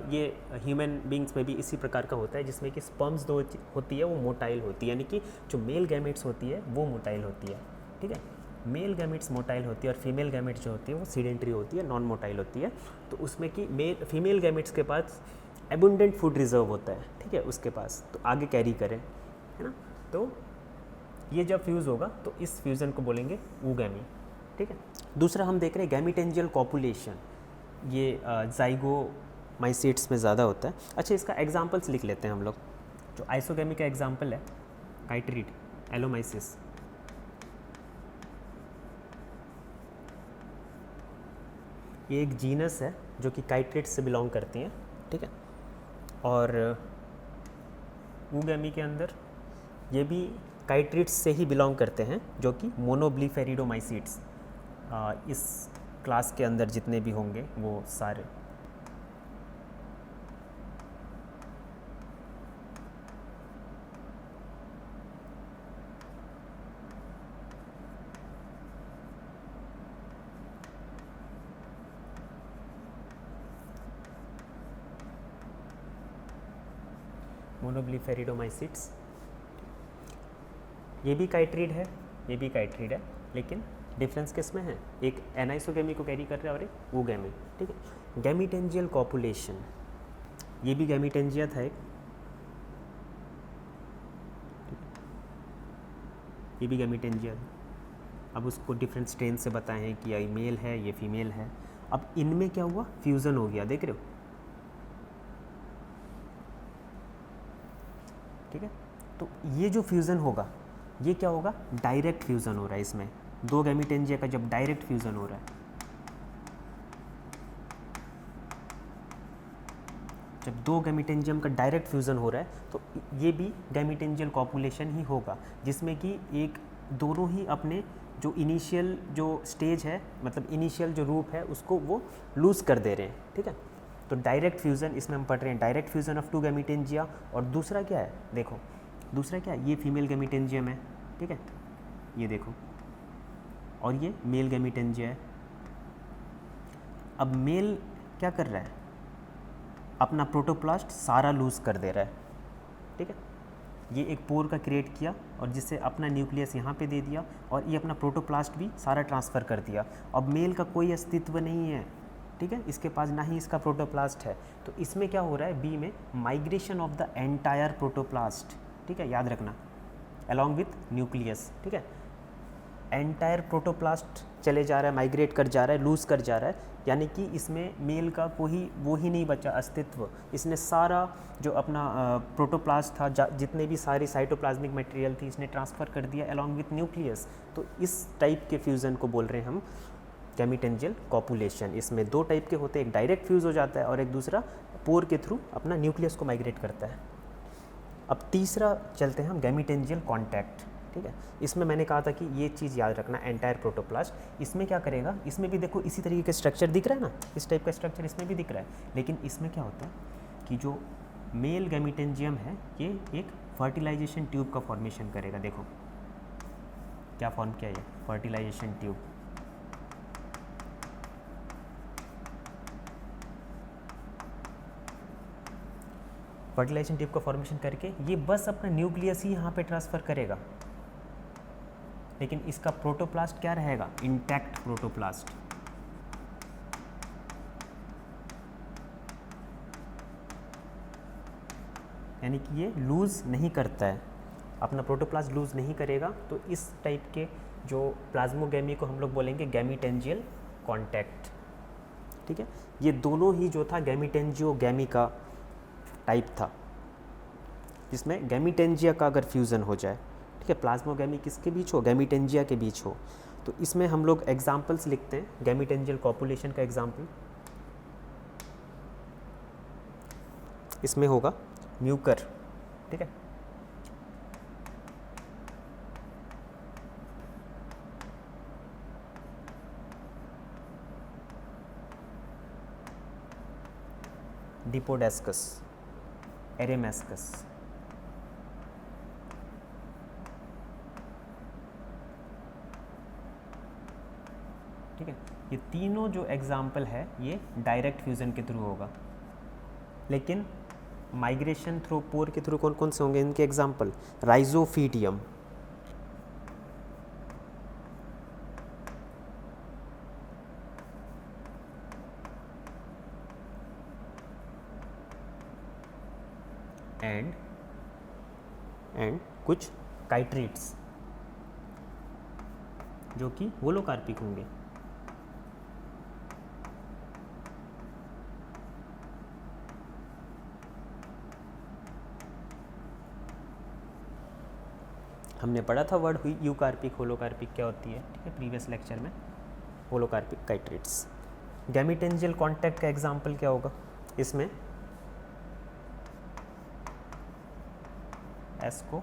ये ह्यूमन बींग्स में भी इसी प्रकार का होता है, जिसमें कि स्पर्म्स दो होती है वो मोटाइल होती है, यानी कि जो मेल गैमेट्स होती है वो मोटाइल होती है, ठीक है। मेल गैमेट्स मोटाइल होती है और फीमेल गैमेट्स जो होती है वो सीडेंट्री होती है, नॉन मोटाइल होती है। तो उसमें कि फीमेल गैमेट्स के पास एबुंडेंट फूड रिजर्व होता है, ठीक है, उसके पास, तो आगे कैरी करें, है ना। तो ये जब फ्यूज़ होगा तो इस फ्यूज़न को बोलेंगे ऊगैमी, ठीक है। दूसरा हम देख रहे हैं गैमीटेंजियल कॉपुलेशन, ये जाइगोमाइसीट्स में ज़्यादा होता है। अच्छा, इसका एग्जाम्पल्स लिख लेते हैं हम लोग। जो आइसोगैमी का एग्जाम्पल है काइट्रिड, एलोमाइसिस, ये एक जीनस है जो कि काइट्रिड्स से बिलोंग करती हैं, ठीक है। और ऊगैमी के अंदर ये भी काइट्रिड्स से ही बिलोंग करते हैं, जो कि मोनोब्लीफेरिडोमाइसीट्स, इस क्लास के अंदर जितने भी होंगे वो सारे। मोनोब्लीफेरिडोमाइसीट्स, ये भी काइट्रिड है, ये भी काइट्रिड है, लेकिन डिफरेंस किस में है, एक एनाइसोगैमी को कैरी कर रहा है और एक ऊगैमी, ठीक है। गैमीटेंजियल कॉपुलेशन, ये भी गैमीटेंजिया था एक, ये भी गैमीटेंजिया। अब उसको डिफरेंट स्ट्रेन से बताएं हैं कि ये मेल है, ये फीमेल है। अब इनमें क्या हुआ, फ्यूज़न हो गया, देख रहे हो, ठीक है। तो ये जो फ्यूज़न होगा ये क्या होगा, डायरेक्ट फ्यूज़न हो रहा है इसमें, दो गैमीटेंजिया का जब डायरेक्ट फ्यूज़न हो रहा है, जब दो गैमीटेंजियम का डायरेक्ट फ्यूज़न हो रहा है तो ये भी गैमीटेंजियल कॉपुलेशन ही होगा, जिसमें कि एक दोनों ही अपने जो इनिशियल जो स्टेज है, मतलब इनिशियल जो रूप है उसको वो लूज़ कर दे रहे हैं, ठीक है। तो डायरेक्ट फ्यूज़न इसमें हम पढ़ रहे हैं, डायरेक्ट फ्यूज़न ऑफ टू गैमीटेंजिया। और दूसरा क्या है, देखो दूसरा क्या है, ये फीमेल गैमीटेंजियम है, ठीक है, ये देखो, और ये मेल गैमीटेंजिया है। अब मेल क्या कर रहा है, अपना प्रोटोप्लास्ट सारा लूज़ कर दे रहा है, ठीक है। ये एक पोर का क्रिएट किया और जिससे अपना न्यूक्लियस यहाँ पे दे दिया और ये अपना प्रोटोप्लास्ट भी सारा ट्रांसफ़र कर दिया। अब मेल का कोई अस्तित्व नहीं है, ठीक है, इसके पास ना ही इसका प्रोटोप्लास्ट है। तो इसमें क्या हो रहा है, बी में migration of the entire protoplast, ठीक है, याद रखना, अलॉन्ग विथ न्यूक्लियस, ठीक है। एंटायर प्रोटोप्लास्ट चले जा रहा है, माइग्रेट कर जा रहा है, लूज़ कर जा रहा है, यानी कि इसमें मेल का कोई वो ही नहीं बचा अस्तित्व। इसने सारा जो अपना प्रोटोप्लास्ट था, जितने भी सारी साइटोप्लाज्मिक मटेरियल थी, इसने ट्रांसफ़र कर दिया अलॉन्ग विथ न्यूक्लियस। तो इस टाइप के फ्यूज़न को बोल रहे हैं हम गैमीटेंजियल कॉपुलेशन। इसमें दो टाइप के होते हैं, एक डायरेक्ट फ्यूज़ हो जाता है और एक दूसरा पोर के थ्रू अपना न्यूक्लियस को माइग्रेट करता है। अब तीसरा चलते हैं हम, गैमीटेंजियल कॉन्टैक्ट, ठीक है। इसमें मैंने कहा था कि ये चीज़ याद रखना, एंटायर प्रोटोप्लास्ट। इसमें क्या करेगा, इसमें भी देखो इसी तरीके का स्ट्रक्चर दिख रहा है ना, इस टाइप का स्ट्रक्चर इसमें भी दिख रहा है, लेकिन इसमें क्या होता है कि जो मेल गैमीटेंजियम है ये एक फर्टिलाइजेशन ट्यूब का फॉर्मेशन करेगा। देखो क्या फॉर्म किया, ये फर्टिलाइजेशन ट्यूब। फर्टिलाइजेशन ट्यूब का फॉर्मेशन करके ये बस अपना न्यूक्लियस ही यहाँ पे ट्रांसफ़र करेगा, लेकिन इसका प्रोटोप्लास्ट क्या रहेगा, इंटैक्ट प्रोटोप्लास्ट। यानी कि ये लूज़ नहीं करता है, अपना प्रोटोप्लास्ट लूज़ नहीं करेगा। तो इस टाइप के जो प्लाज्मोगैमी को हम लोग बोलेंगे गैमीटेंजियल कॉन्टैक्ट, ठीक है। ये दोनों ही जो था गैमीटेंजियोगैमी का टाइप था, जिसमें गैमीटेंजिया का अगर फ्यूज़न हो जाए, ठीक है, प्लाज्मोगैमी किसके बीच हो, गैमीटेंजिया के बीच हो, तो इसमें हम लोग एग्जाम्पल्स लिखते हैं गैमीटेंजियल कॉपुलेशन का एग्जाम्पल। इसमें होगा म्यूकर, ठीक है, डिपोडेस्कस, एरेमेस्कस, ठीक है। ये तीनों जो एग्जाम्पल है ये डायरेक्ट फ्यूज़न के थ्रू होगा, लेकिन माइग्रेशन थ्रू पोर के थ्रू कौन कौन से होंगे इनके एग्जाम्पल, राइजोफीडियम, एंड कुछ काइट्रेट्स जो कि होलोकार्पिक होंगे। हमने पढ़ा था वर्ड यूकार्पिक, होलोकार्पिक क्या होती है, ठीक है, प्रीवियस लेक्चर में, होलोकार्पिक काइट्रेट्स। गैमीटेंजियल कॉन्टैक्ट का एग्जाम्पल क्या होगा, इसमें एस्को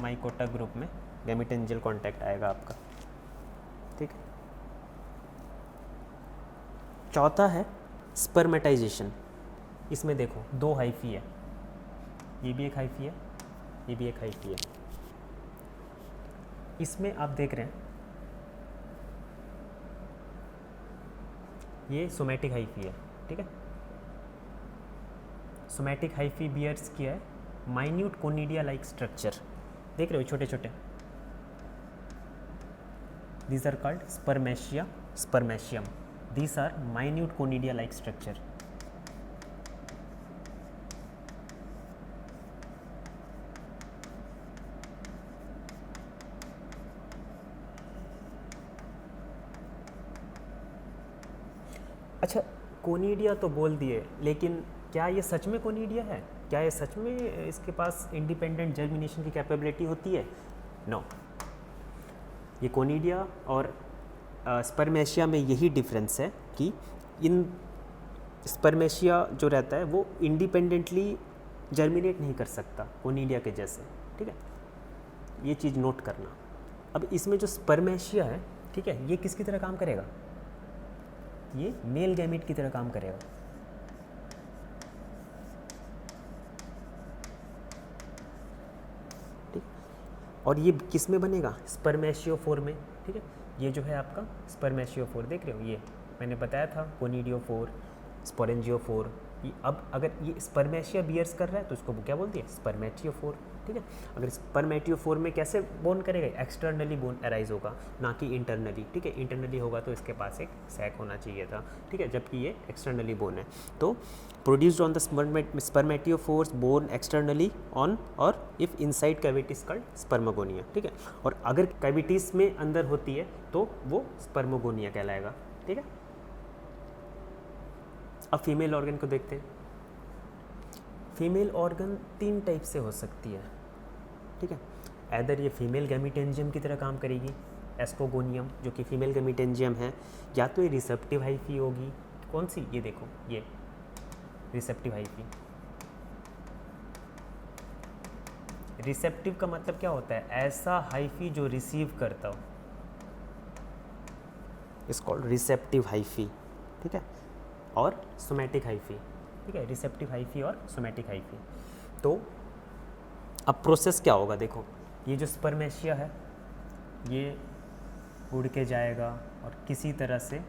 माइकोटा ग्रुप में गैमीटेंजियल कॉन्टैक्ट आएगा आपका, ठीक है। चौथा है स्पर्मेटाइजेशन। इसमें देखो दो हाइफी है, ये भी एक हाइफी है, ये भी एक हाइफी है। इसमें आप देख रहे हैं ये सोमैटिक हाइफी है, ठीक है। सोमैटिक हाइफी बियर्स किया है माइन्यूट कोनिडिया लाइक स्ट्रक्चर, देख रहे हो छोटे छोटे, these are called spermatia, spermatium, these are minute conidia like structure। अच्छा, कोनिडिया तो बोल दिए, लेकिन क्या ये सच में कोनिडिया है? क्या ये सच में इसके पास इंडिपेंडेंट जर्मिनेशन की कैपेबिलिटी होती है? नो। ये कोनिडिया और स्पर्मेशिया में यही डिफरेंस है कि इन स्पर्मेशिया जो रहता है वो इंडिपेंडेंटली जर्मिनेट नहीं कर सकता कोनिडिया के जैसे, ठीक है, ये चीज़ नोट करना। अब इसमें जो स्पर्मेशिया है, ठीक है, ये किसकी तरह काम करेगा? ये मेल गैमीट की तरह काम करेगा। ठीक, और ये किस में बनेगा? स्पर्मेशियोफोर में, ठीक है। ये जो है आपका स्पर्मेशियोफोर, देख रहे हो, ये मैंने बताया था कोनिडियोफोर, स्पोरेंजियोफोर। अब अगर ये स्पर्मेशिया बियर्स कर रहा है तो इसको क्या बोलती है? स्पर्मेटियोफोर, ठीक है। अगर स्पर्मेटियोफोर में कैसे बोन करेगा? एक्सटर्नली बोन अराइज होगा, ना कि इंटरनली, ठीक है। इंटरनली होगा तो इसके पास एक सैक होना चाहिए था, ठीक है, जबकि ये एक्सटर्नली बोन है। तो produced on the spermatiophores borne externally on और if inside cavities called spermogonia, ठीक है। और अगर कैविटीज में अंदर होती है तो वो स्पर्मगोनिया कहलाएगा, ठीक है। अब फीमेल ऑर्गन को देखते हैं। फीमेल ऑर्गन 3 टाइप से हो सकती है, ठीक है। ऐदर ये फीमेल गैमीटेंजियम की तरह काम करेगी, एस्ट्रोगोनियम जो कि फीमेल गैमीटेंजियम है, या तो ये रिसेप्टिव हाइफी होगी। कौन सी? ये देखो, ये रिसेप्टिव हाइफी। रिसेप्टिव का मतलब क्या होता है? ऐसा हाइफी जो रिसीव करता हो, इज कॉल्ड रिसेप्टिव हाइफी, ठीक है। और सोमैटिक हाइफी, ठीक है, रिसेप्टिव हाइफी और सोमैटिक हाइफी। तो अब प्रोसेस क्या होगा? देखो, ये जो स्पर्मेशिया है ये उड़ के जाएगा और किसी तरह से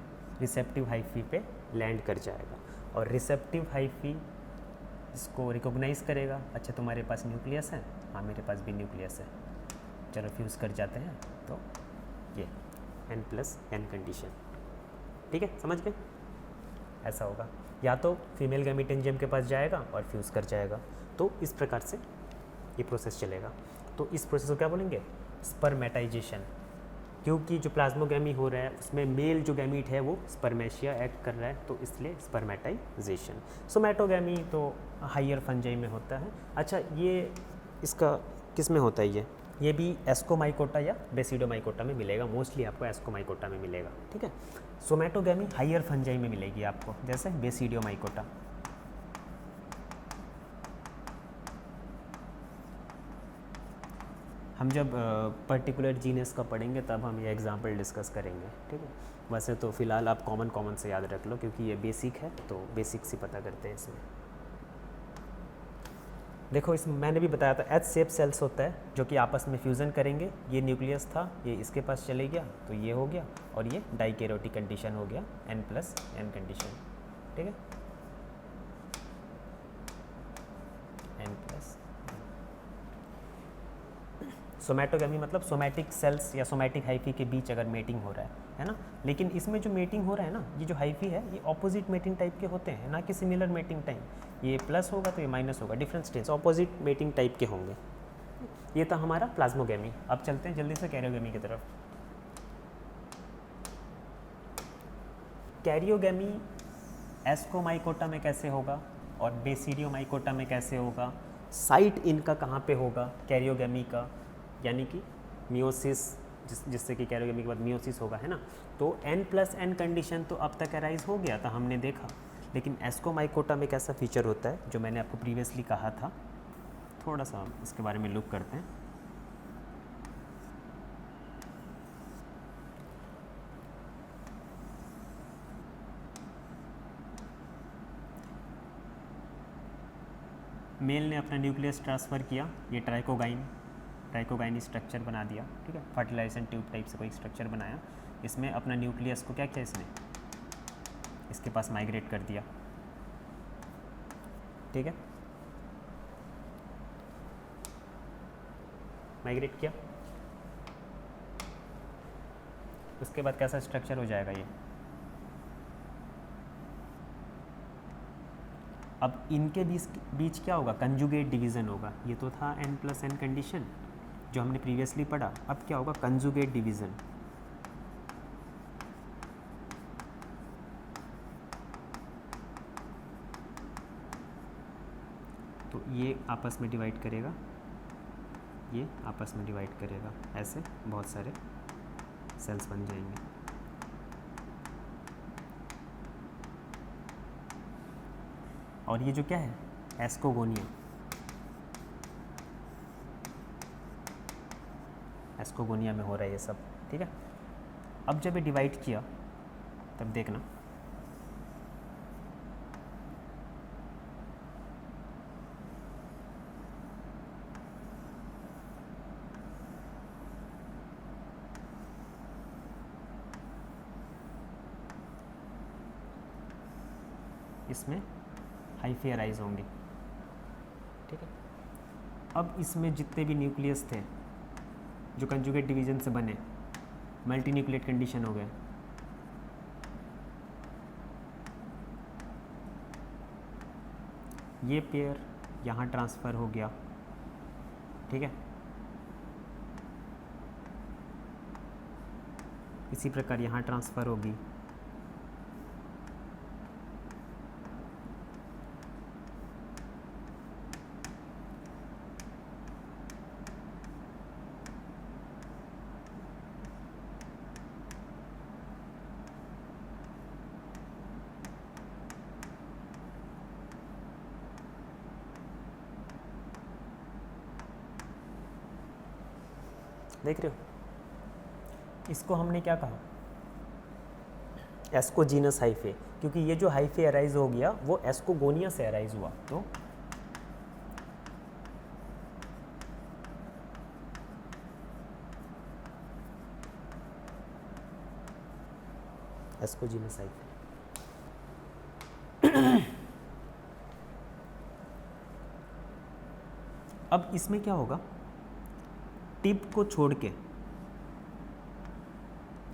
रिसेप्टिव हाइफी पे लैंड कर जाएगा, और रिसेप्टिव हाइफी इसको रिकॉग्नाइज करेगा। अच्छा, तुम्हारे पास न्यूक्लियस है? हाँ, मेरे पास भी न्यूक्लियस है, चलो फ्यूज़ कर जाते हैं। तो ये N+N कंडीशन, ठीक है, समझ गए? ऐसा होगा, या तो फीमेल गैमीटेंजियम के पास जाएगा और फ्यूज़ कर जाएगा। तो इस प्रकार से ये प्रोसेस चलेगा। तो इस प्रोसेस को क्या बोलेंगे? स्पर्मेटाइजेशन। क्योंकि जो प्लाज्मोगैमी हो रहा है उसमें मेल जो गैमीट है वो स्पर्मेशिया एक्ट कर रहा है, तो इसलिए स्पर्मेटाइजेशन। सोमैटोगैमी तो हायर फंजाई में होता है। अच्छा, ये इसका किस में होता है? ये भी एस्कोमाइकोटा या बेसिडोमाइकोटा में मिलेगा, मोस्टली आपको एस्कोमाइकोटा में मिलेगा, ठीक है। सोमैटोगैमी हायर फंजाई में मिलेगी आपको, जैसे बेसिडियोमाइकोटा। हम जब पर्टिकुलर जीनस का पढ़ेंगे तब हम ये एग्जांपल डिस्कस करेंगे, ठीक है। वैसे तो फ़िलहाल आप कॉमन से याद रख लो, क्योंकि ये बेसिक है, तो बेसिक से पता करते हैं इसमें। देखो, इसमें मैंने भी बताया था एच शेप सेल्स होता है जो कि आपस में फ्यूज़न करेंगे। ये न्यूक्लियस था, ये इसके पास चले गया तो ये हो गया, और ये डाइकैरियोटिक कंडीशन हो गया, N+N कंडीशन, ठीक है, N+N। सोमैटोगैमी मतलब सोमैटिक सेल्स या सोमैटिक हाइफी के बीच अगर मेटिंग हो रहा है ना। लेकिन इसमें जो मेटिंग हो रहा है ना, ये जो हाइफी है ये ऑपोजिट मेटिंग टाइप के होते हैं, ना कि सिमिलर मेटिंग टाइप। ये प्लस होगा तो ये माइनस होगा, different stage opposite mating type के होंगे। ये था हमारा प्लाज्मोगैमी। अब चलते हैं जल्दी से कैरियोगैमी की तरफ। कैरियोगैमी एस्कोमाइकोटा में कैसे होगा और बेसिडियोमाइकोटा में कैसे होगा? साइट इनका कहाँ पे होगा कैरियोगैमी का? यानी कि मियोसिस, जिससे कि कैरियोगैमी के बाद मियोसिस होगा, है ना। तो N+N कंडीशन तो अब तक अराइज हो गया था, हमने देखा। लेकिन एस्कोमाइकोटा में कैसा फीचर होता है जो मैंने आपको प्रीवियसली कहा था, थोड़ा सा इसके बारे में लुक करते हैं। मेल ने अपना न्यूक्लियस ट्रांसफ़र किया, ये ट्राइकोगाइन स्ट्रक्चर बना दिया, ठीक है, फर्टिलाइजेशन ट्यूब टाइप से कोई स्ट्रक्चर बनाया। इसमें अपना न्यूक्लियस को क्या किया इसने? इसके पास माइग्रेट कर दिया, ठीक है, माइग्रेट किया। उसके बाद कैसा स्ट्रक्चर हो जाएगा ये? अब इनके बीच क्या होगा? कंजुगेट डिवीज़न होगा। ये तो था N+N कंडीशन जो हमने प्रीवियसली पढ़ा। अब क्या होगा? Conjugate division. तो ये आपस में डिवाइड करेगा, ये आपस में डिवाइड करेगा, ऐसे बहुत सारे सेल्स बन जाएंगे। और ये जो क्या है, एस्कोगोनिया, एस्कोगोनिया में हो रहा है ये सब, ठीक है। अब जब ये डिवाइड किया तब देखना इसमें हाइफे अराइज होंगे, ठीक है। अब इसमें जितने भी न्यूक्लियस थे जो कंजुगेट डिवीजन से बने, मल्टी न्यूक्लिएट कंडीशन हो गए, ये पेयर यहाँ ट्रांसफ़र हो गया, ठीक है। इसी प्रकार यहाँ ट्रांसफ़र होगी, देख रहे हो। इसको हमने क्या कहा, एस्कोजीनस हाइफे, क्योंकि ये जो हाइफे अराइज हो गया वो एस्कोगोनिया से अराइज हुआ, तो एस्कोजीनस हाइफे। अब इसमें क्या होगा, टिप को छोड़ के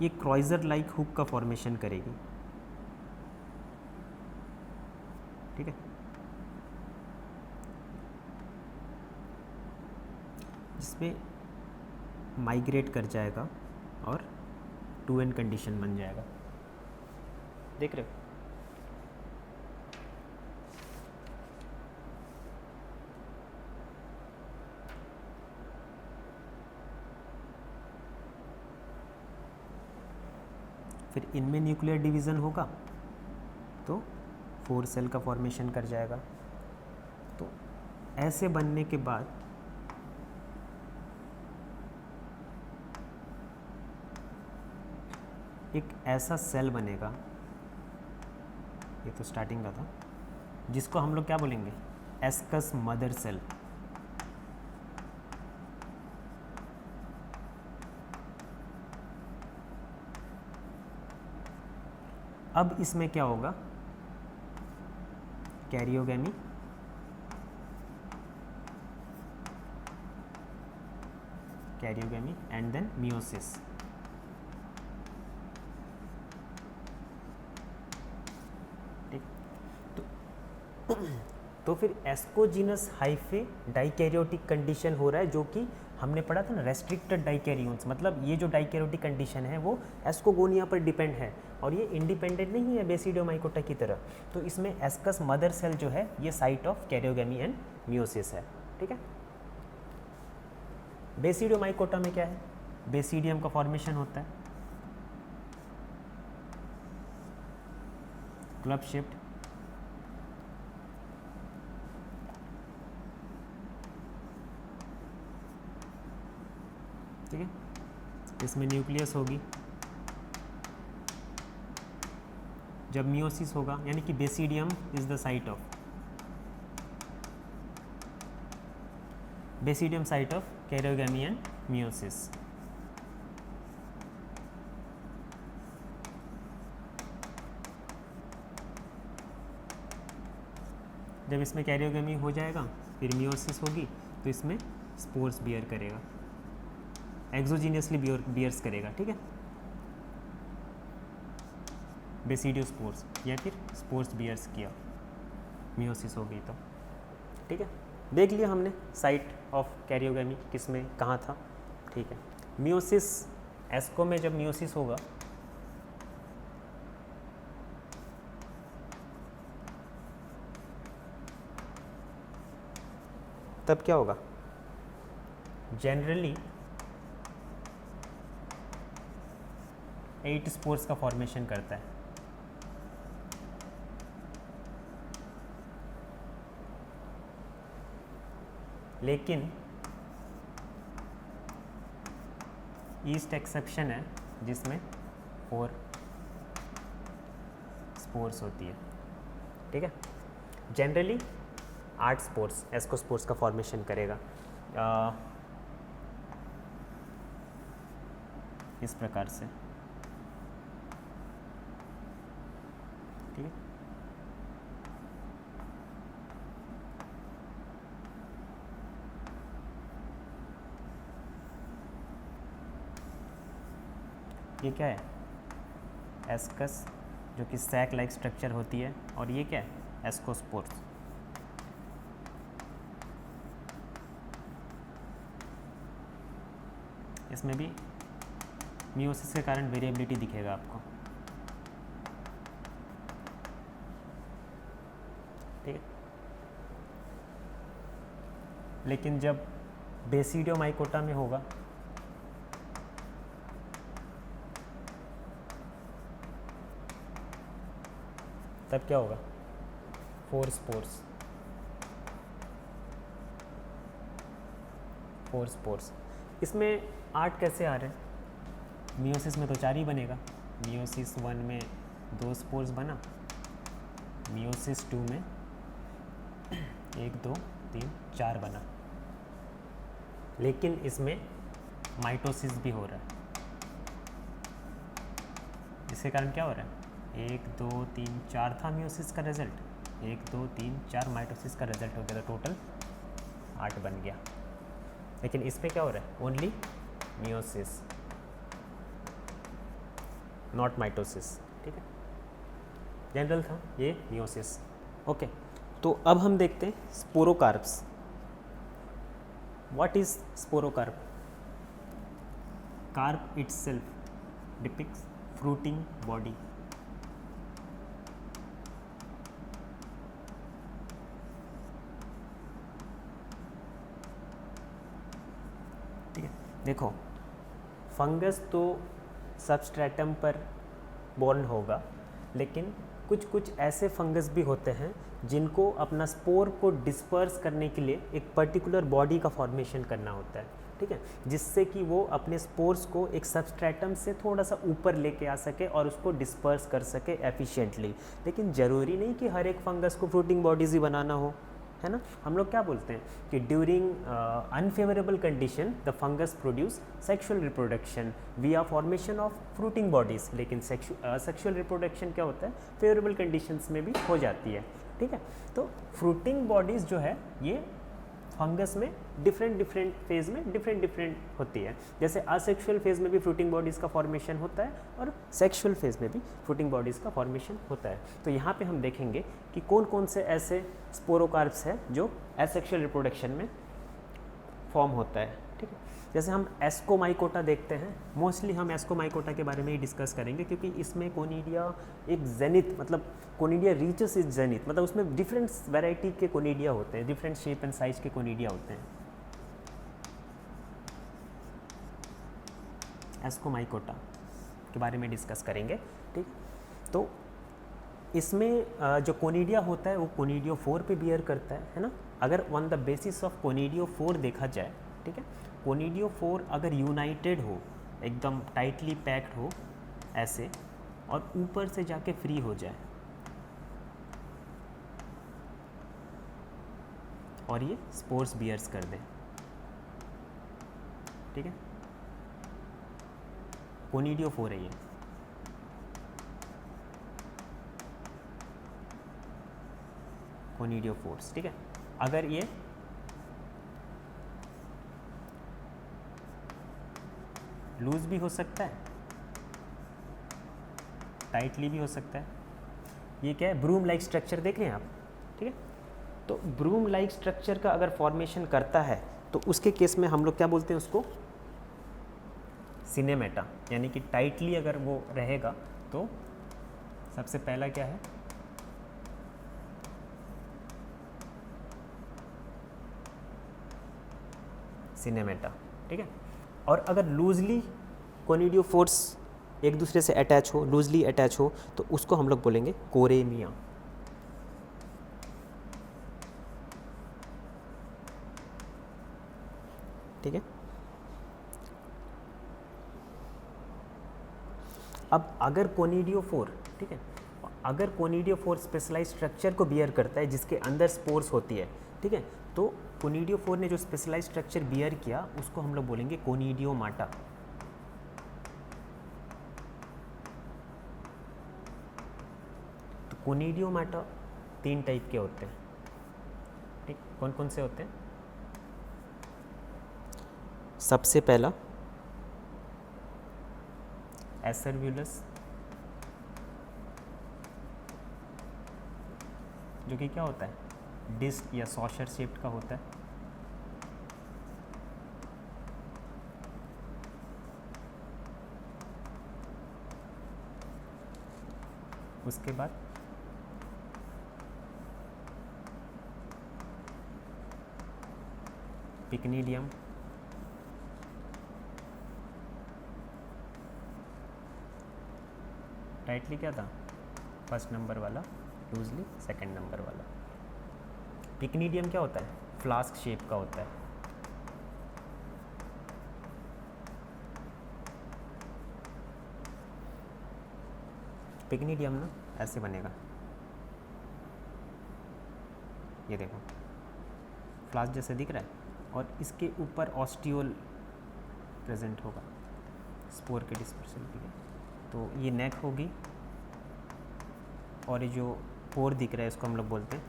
ये क्रॉइजर लाइक हुक का फॉर्मेशन करेगी, ठीक है। इसमें माइग्रेट कर जाएगा और 2n कंडीशन बन जाएगा, देख रहे हो। फिर इनमें न्यूक्लियर डिवीज़न होगा तो 4 सेल का फॉर्मेशन कर जाएगा। तो ऐसे बनने के बाद एक ऐसा सेल बनेगा, ये तो स्टार्टिंग का था, जिसको हम लोग क्या बोलेंगे, एस्कस मदर सेल। अब इसमें क्या होगा, karyogamy, karyogamy and then meiosis. ठीक, तो फिर एस्कोजीनस हाइफे डाइकैरियोटिक कंडीशन हो रहा है, जो कि हमने पढ़ा था ना, रेस्ट्रिक्टेड डाइकैरियोन्स, मतलब ये जो डाइकैरियोटिक कंडीशन है वो एस्कोगोनिया पर डिपेंड है और ये इंडिपेंडेंट नहीं है बेसिडियोमाइकोटा की तरह। तो इसमें एस्कस मदर सेल जो है ये site of karyogamy and meiosis है, ठीक है। बेसिडियोमाइकोटा में क्या है, बेसिडियम का फॉर्मेशन होता है, क्लब शिफ्ट, ठीक है। इसमें न्यूक्लियस होगी, जब मियोसिस होगा यानी कि basidium is the site of, basidium site of karyogamy and meiosis. जब इसमें कैरियोगेमी हो जाएगा फिर मियोसिस होगी, तो इसमें स्पोर्स बियर करेगा, एक्सोजीनियसली बियर्स करेगा, ठीक है, बेसिडियो स्पोर्स, या फिर स्पोर्स बियर्स किया, मियोसिस हो गई तो, ठीक है। देख लिया हमने साइट ऑफ कैरियोगेमी किस में कहाँ था, ठीक है। मियोसिस, एस्को में जब मियोसिस होगा तब क्या होगा, जनरली 8 स्पोर्स का फॉर्मेशन करता है। लेकिन ईस्ट एक्सेप्शन है जिसमें 4 स्पोर्स होती है, ठीक है। जनरली 8 स्पोर्स एस्कोस्पोर्स का फॉर्मेशन करेगा इस प्रकार से, ठीक है। ये क्या है, एस्कस जो कि सैक लाइक स्ट्रक्चर होती है, और ये क्या है, एस्कोस्पोर्स। इसमें भी मियोसिस के कारण वेरिएबिलिटी दिखेगा आपको, ठीक है। लेकिन जब बेसिडियोमाइकोटा में होगा तब क्या होगा, 4 स्पोर्स, 4 स्पोर्स। इसमें 8 कैसे आ रहे हैं, मियोसिस में तो 4 ही बनेगा। मियोसिस 1 में 2 स्पोर्स बना, मियोसिस 2 में 1 2 3 4 बना। लेकिन इसमें माइटोसिस भी हो रहा है, इसके कारण क्या हो रहा है, 1 2 3 4 था मियोसिस का रिजल्ट, 1 2 3 4 माइटोसिस का रिजल्ट हो गया, तो टोटल 8 बन गया। लेकिन इसमें क्या हो रहा है, ओनली मियोसिस नॉट माइटोसिस, ठीक है। जनरल था ये मियोसिस, ओके। तो अब हम देखते हैं sporocarps. What is sporocarp? Carp itself depicts fruiting body. ठीक है, देखो फंगस तो सबस्ट्रेटम पर बॉर्न होगा, लेकिन कुछ कुछ ऐसे फंगस भी होते हैं जिनको अपना स्पोर को डिस्पर्स करने के लिए एक पर्टिकुलर बॉडी का फॉर्मेशन करना होता है, ठीक है, जिससे कि वो अपने स्पोर्स को एक सबस्ट्रेटम से थोड़ा सा ऊपर लेके आ सके और उसको डिस्पर्स कर सके एफिशिएंटली। लेकिन ज़रूरी नहीं कि हर एक फंगस को फ्रूटिंग बॉडीज़ ही बनाना हो, है ना। हम लोग क्या बोलते हैं कि during unfavourable condition the fungus produce sexual reproduction विया फॉर्मेशन ऑफ फ्रूटिंग बॉडीज़। लेकिन सेक्सुअल रिप्रोडक्शन क्या होता है, फेवरेबल कंडीशंस में भी हो जाती है, ठीक है। तो फ्रूटिंग बॉडीज़ जो है ये फंगस में डिफरेंट फेज़ में डिफरेंट होती है। जैसे असेक्सुअल फेज़ में भी फ्रूटिंग बॉडीज़ का फॉर्मेशन होता है और सेक्सुअल फेज़ में भी फ्रूटिंग बॉडीज़ का फॉर्मेशन होता है। तो यहाँ पे हम देखेंगे कि कौन कौन से ऐसे स्पोरोकार्प्स हैं जो एसेक्सुअल रिप्रोडक्शन में फॉर्म होता है, ठीक है। जैसे हम एस्कोमाइकोटा देखते हैं, मोस्टली हम एस्कोमाइकोटा के बारे में ही डिस्कस करेंगे, क्योंकि इसमें कोनिडिया एक जेनिथ, मतलब कोनिडिया रीचेस इज जेनिथ, मतलब उसमें डिफरेंट वैरायटी के कोनिडिया होते हैं, डिफरेंट शेप एंड साइज के कोनिडिया होते हैं। एस्कोमाइकोटा के बारे में डिस्कस करेंगे, ठीक। तो इसमें जो कोनिडिया होता है वो कोनिडियो 4 पे बियर करता है ना। अगर ऑन द बेसिस ऑफ कोनिडियो 4 देखा जाए, ठीक है, कोनिडियो 4 अगर यूनाइटेड हो, एकदम टाइटली पैक्ड हो ऐसे, और ऊपर से जाके फ्री हो जाए और ये स्पोर्स बियर्स कर दे, ठीक है, कोनिडियो 4 है ये। कोनिडियो 4, ठीक है। अगर ये लूज भी हो सकता है, टाइटली भी हो सकता है। ये क्या है, ब्रूम लाइक स्ट्रक्चर देख रहे हैं आप, ठीक है। तो ब्रूम लाइक स्ट्रक्चर का अगर फॉर्मेशन करता है तो उसके केस में हम लोग क्या बोलते हैं उसको, सिनेमेटा, यानी कि टाइटली अगर वो रहेगा तो सबसे पहला क्या है, सिनेमेटा, ठीक है। और अगर लूजली कोनिडियोफोर्स एक दूसरे से अटैच हो, लूजली अटैच हो, तो उसको हम लोग बोलेंगे कोरेमिया, ठीक है। अब अगर कोनिडियोफोर, ठीक है, अगर कोनिडियोफोर स्पेशलाइज स्ट्रक्चर को बियर करता है जिसके अंदर स्पोर्स होती है, ठीक है, तो कोनिडियोफोर ने जो स्पेशलाइज स्ट्रक्चर बियर किया उसको हम लोग बोलेंगे कोनिडियोमाटा। तो कोनिडियोमाटा 3 टाइप के होते हैं, ठीक, कौन कौन से होते हैं? सबसे पहला एसर्व्यूलस, जो कि क्या होता है, डिस्क या सॉशर शेप्ड का होता है। उसके बाद पिक्निडियम, टाइटली क्या था, फर्स्ट नंबर वाला, लूजली सेकंड नंबर वाला। पिक्निडियम क्या होता है, फ्लास्क शेप का होता है। पिक्निडियम ना ऐसे बनेगा, ये देखो फ्लास्क जैसे दिख रहा है, और इसके ऊपर ऑस्टियोल प्रेजेंट होगा स्पोर के डिस्पर्सल के लिए। तो ये नेक होगी, और ये जो पोर दिख रहा है इसको हम लोग बोलते हैं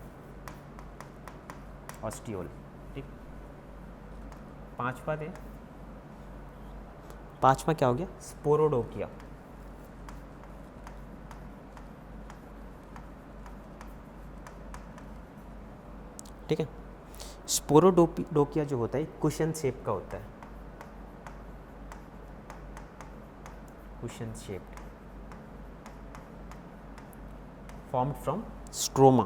ऑस्टियोल, ठीक। पांचवा क्या हो गया, स्पोरोडोकिया, ठीक है। स्पोरोडोकिया जो होता है कुशन शेप का होता है, cushion shaped, formed from stroma,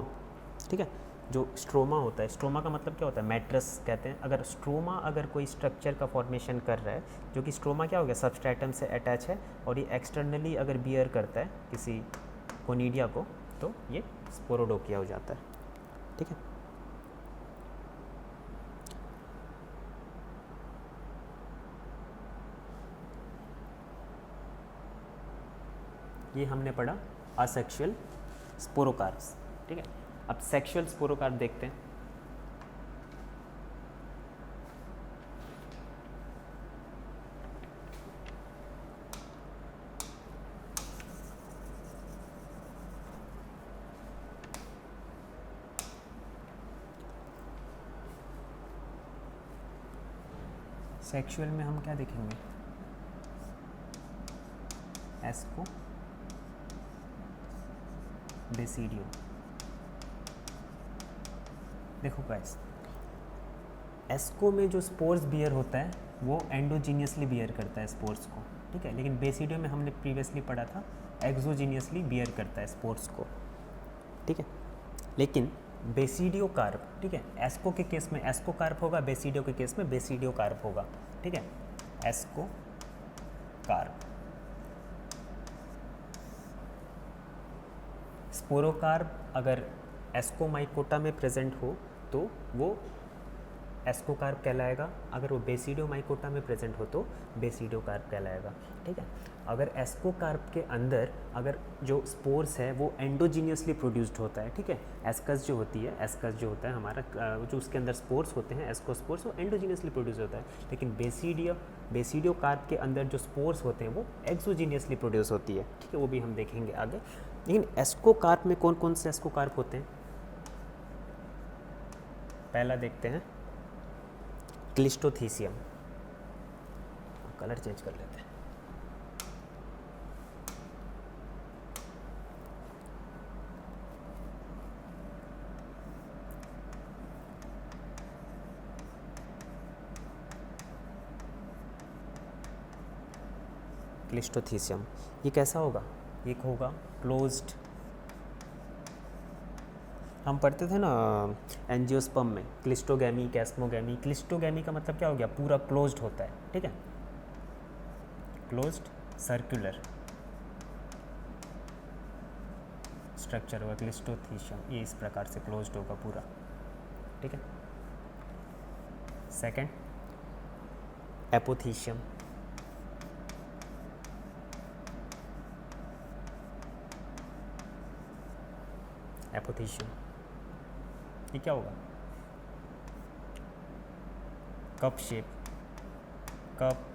ठीक है। जो स्ट्रोमा होता है, स्ट्रोमा का मतलब क्या होता है, मैट्रस कहते हैं। अगर स्ट्रोमा अगर कोई स्ट्रक्चर का फॉर्मेशन कर रहा है, जो कि स्ट्रोमा क्या हो गया, सबस्ट्रेटम से अटैच है, और ये एक्सटर्नली अगर बियर करता है किसी कोनिडिया को, तो ये स्पोरोडोकिया हो जाता है, ठीक है। ये हमने पढ़ा असेक्सुअल स्पोरोकार्प्स, ठीक है। अब सेक्सुअल स्पोरोकार्प देखते हैं। सेक्सुअल में हम क्या देखेंगे, एस्को बेसिडियो। देखो गाइस, एस्को में जो स्पोर्स बियर होता है वो एंडोजीनियसली बियर करता है स्पोर्स को, ठीक है। लेकिन बेसिडियो में हमने प्रीवियसली पढ़ा था एक्सोजीनियसली बियर करता है स्पोर्स को, ठीक है। लेकिन बेसिडियो कार्प, ठीक है, एस्को के केस में एस्को कार्प होगा, बेसिडियो के केस में बेसिडियो कार्प होगा, ठीक है। एस्को कार्प, स्पोरोकार्प अगर एस्कोमाइकोटा में प्रेजेंट हो तो वो एस्कोकार्प कहलाएगा, अगर वो बेसिडियोमाइकोटा में प्रेजेंट हो तो बेसिडियोकार्प कहलाएगा, ठीक है। अगर एस्कोकार्प के अंदर अगर जो स्पोर्स है वो एंडोजीनियसली प्रोड्यूस्ड होता है, ठीक है, एस्कस जो होती है, एस्कस जो होता है हमारा, जो उसके अंदर स्पोर्स होते हैं एस्कोस्पोर्स, वो एंडोजीनियसली प्रोड्यूस होता है। लेकिन बेसिडियोकार्प के अंदर जो स्पोर्स होते हैं वो एक्सोजीनियसली प्रोड्यूस होती है, ठीक है, वो भी हम देखेंगे आगे। लेकिन एस्कोकार्प में कौन कौन से एस्कोकार्प होते हैं, पहला देखते हैं क्लिस्टोथीसियम। कलर चेंज कर लेते हैं। क्लिस्टोथीसियम ये कैसा होगा, एक होगा क्लोज्ड, हम पढ़ते थे ना एंजियोस्पर्म में क्लिस्टोगैमी, कैस्मोगैमी। क्लिस्टोगैमी का मतलब क्या हो गया, पूरा क्लोज्ड होता है, ठीक है, क्लोज्ड सर्कुलर स्ट्रक्चर होगा क्लिस्टोथीशियम, ये इस प्रकार से क्लोज्ड होगा पूरा, ठीक है। सेकंड एपोथीशियम, एपोथीशियम ये क्या होगा, cup shape, cup,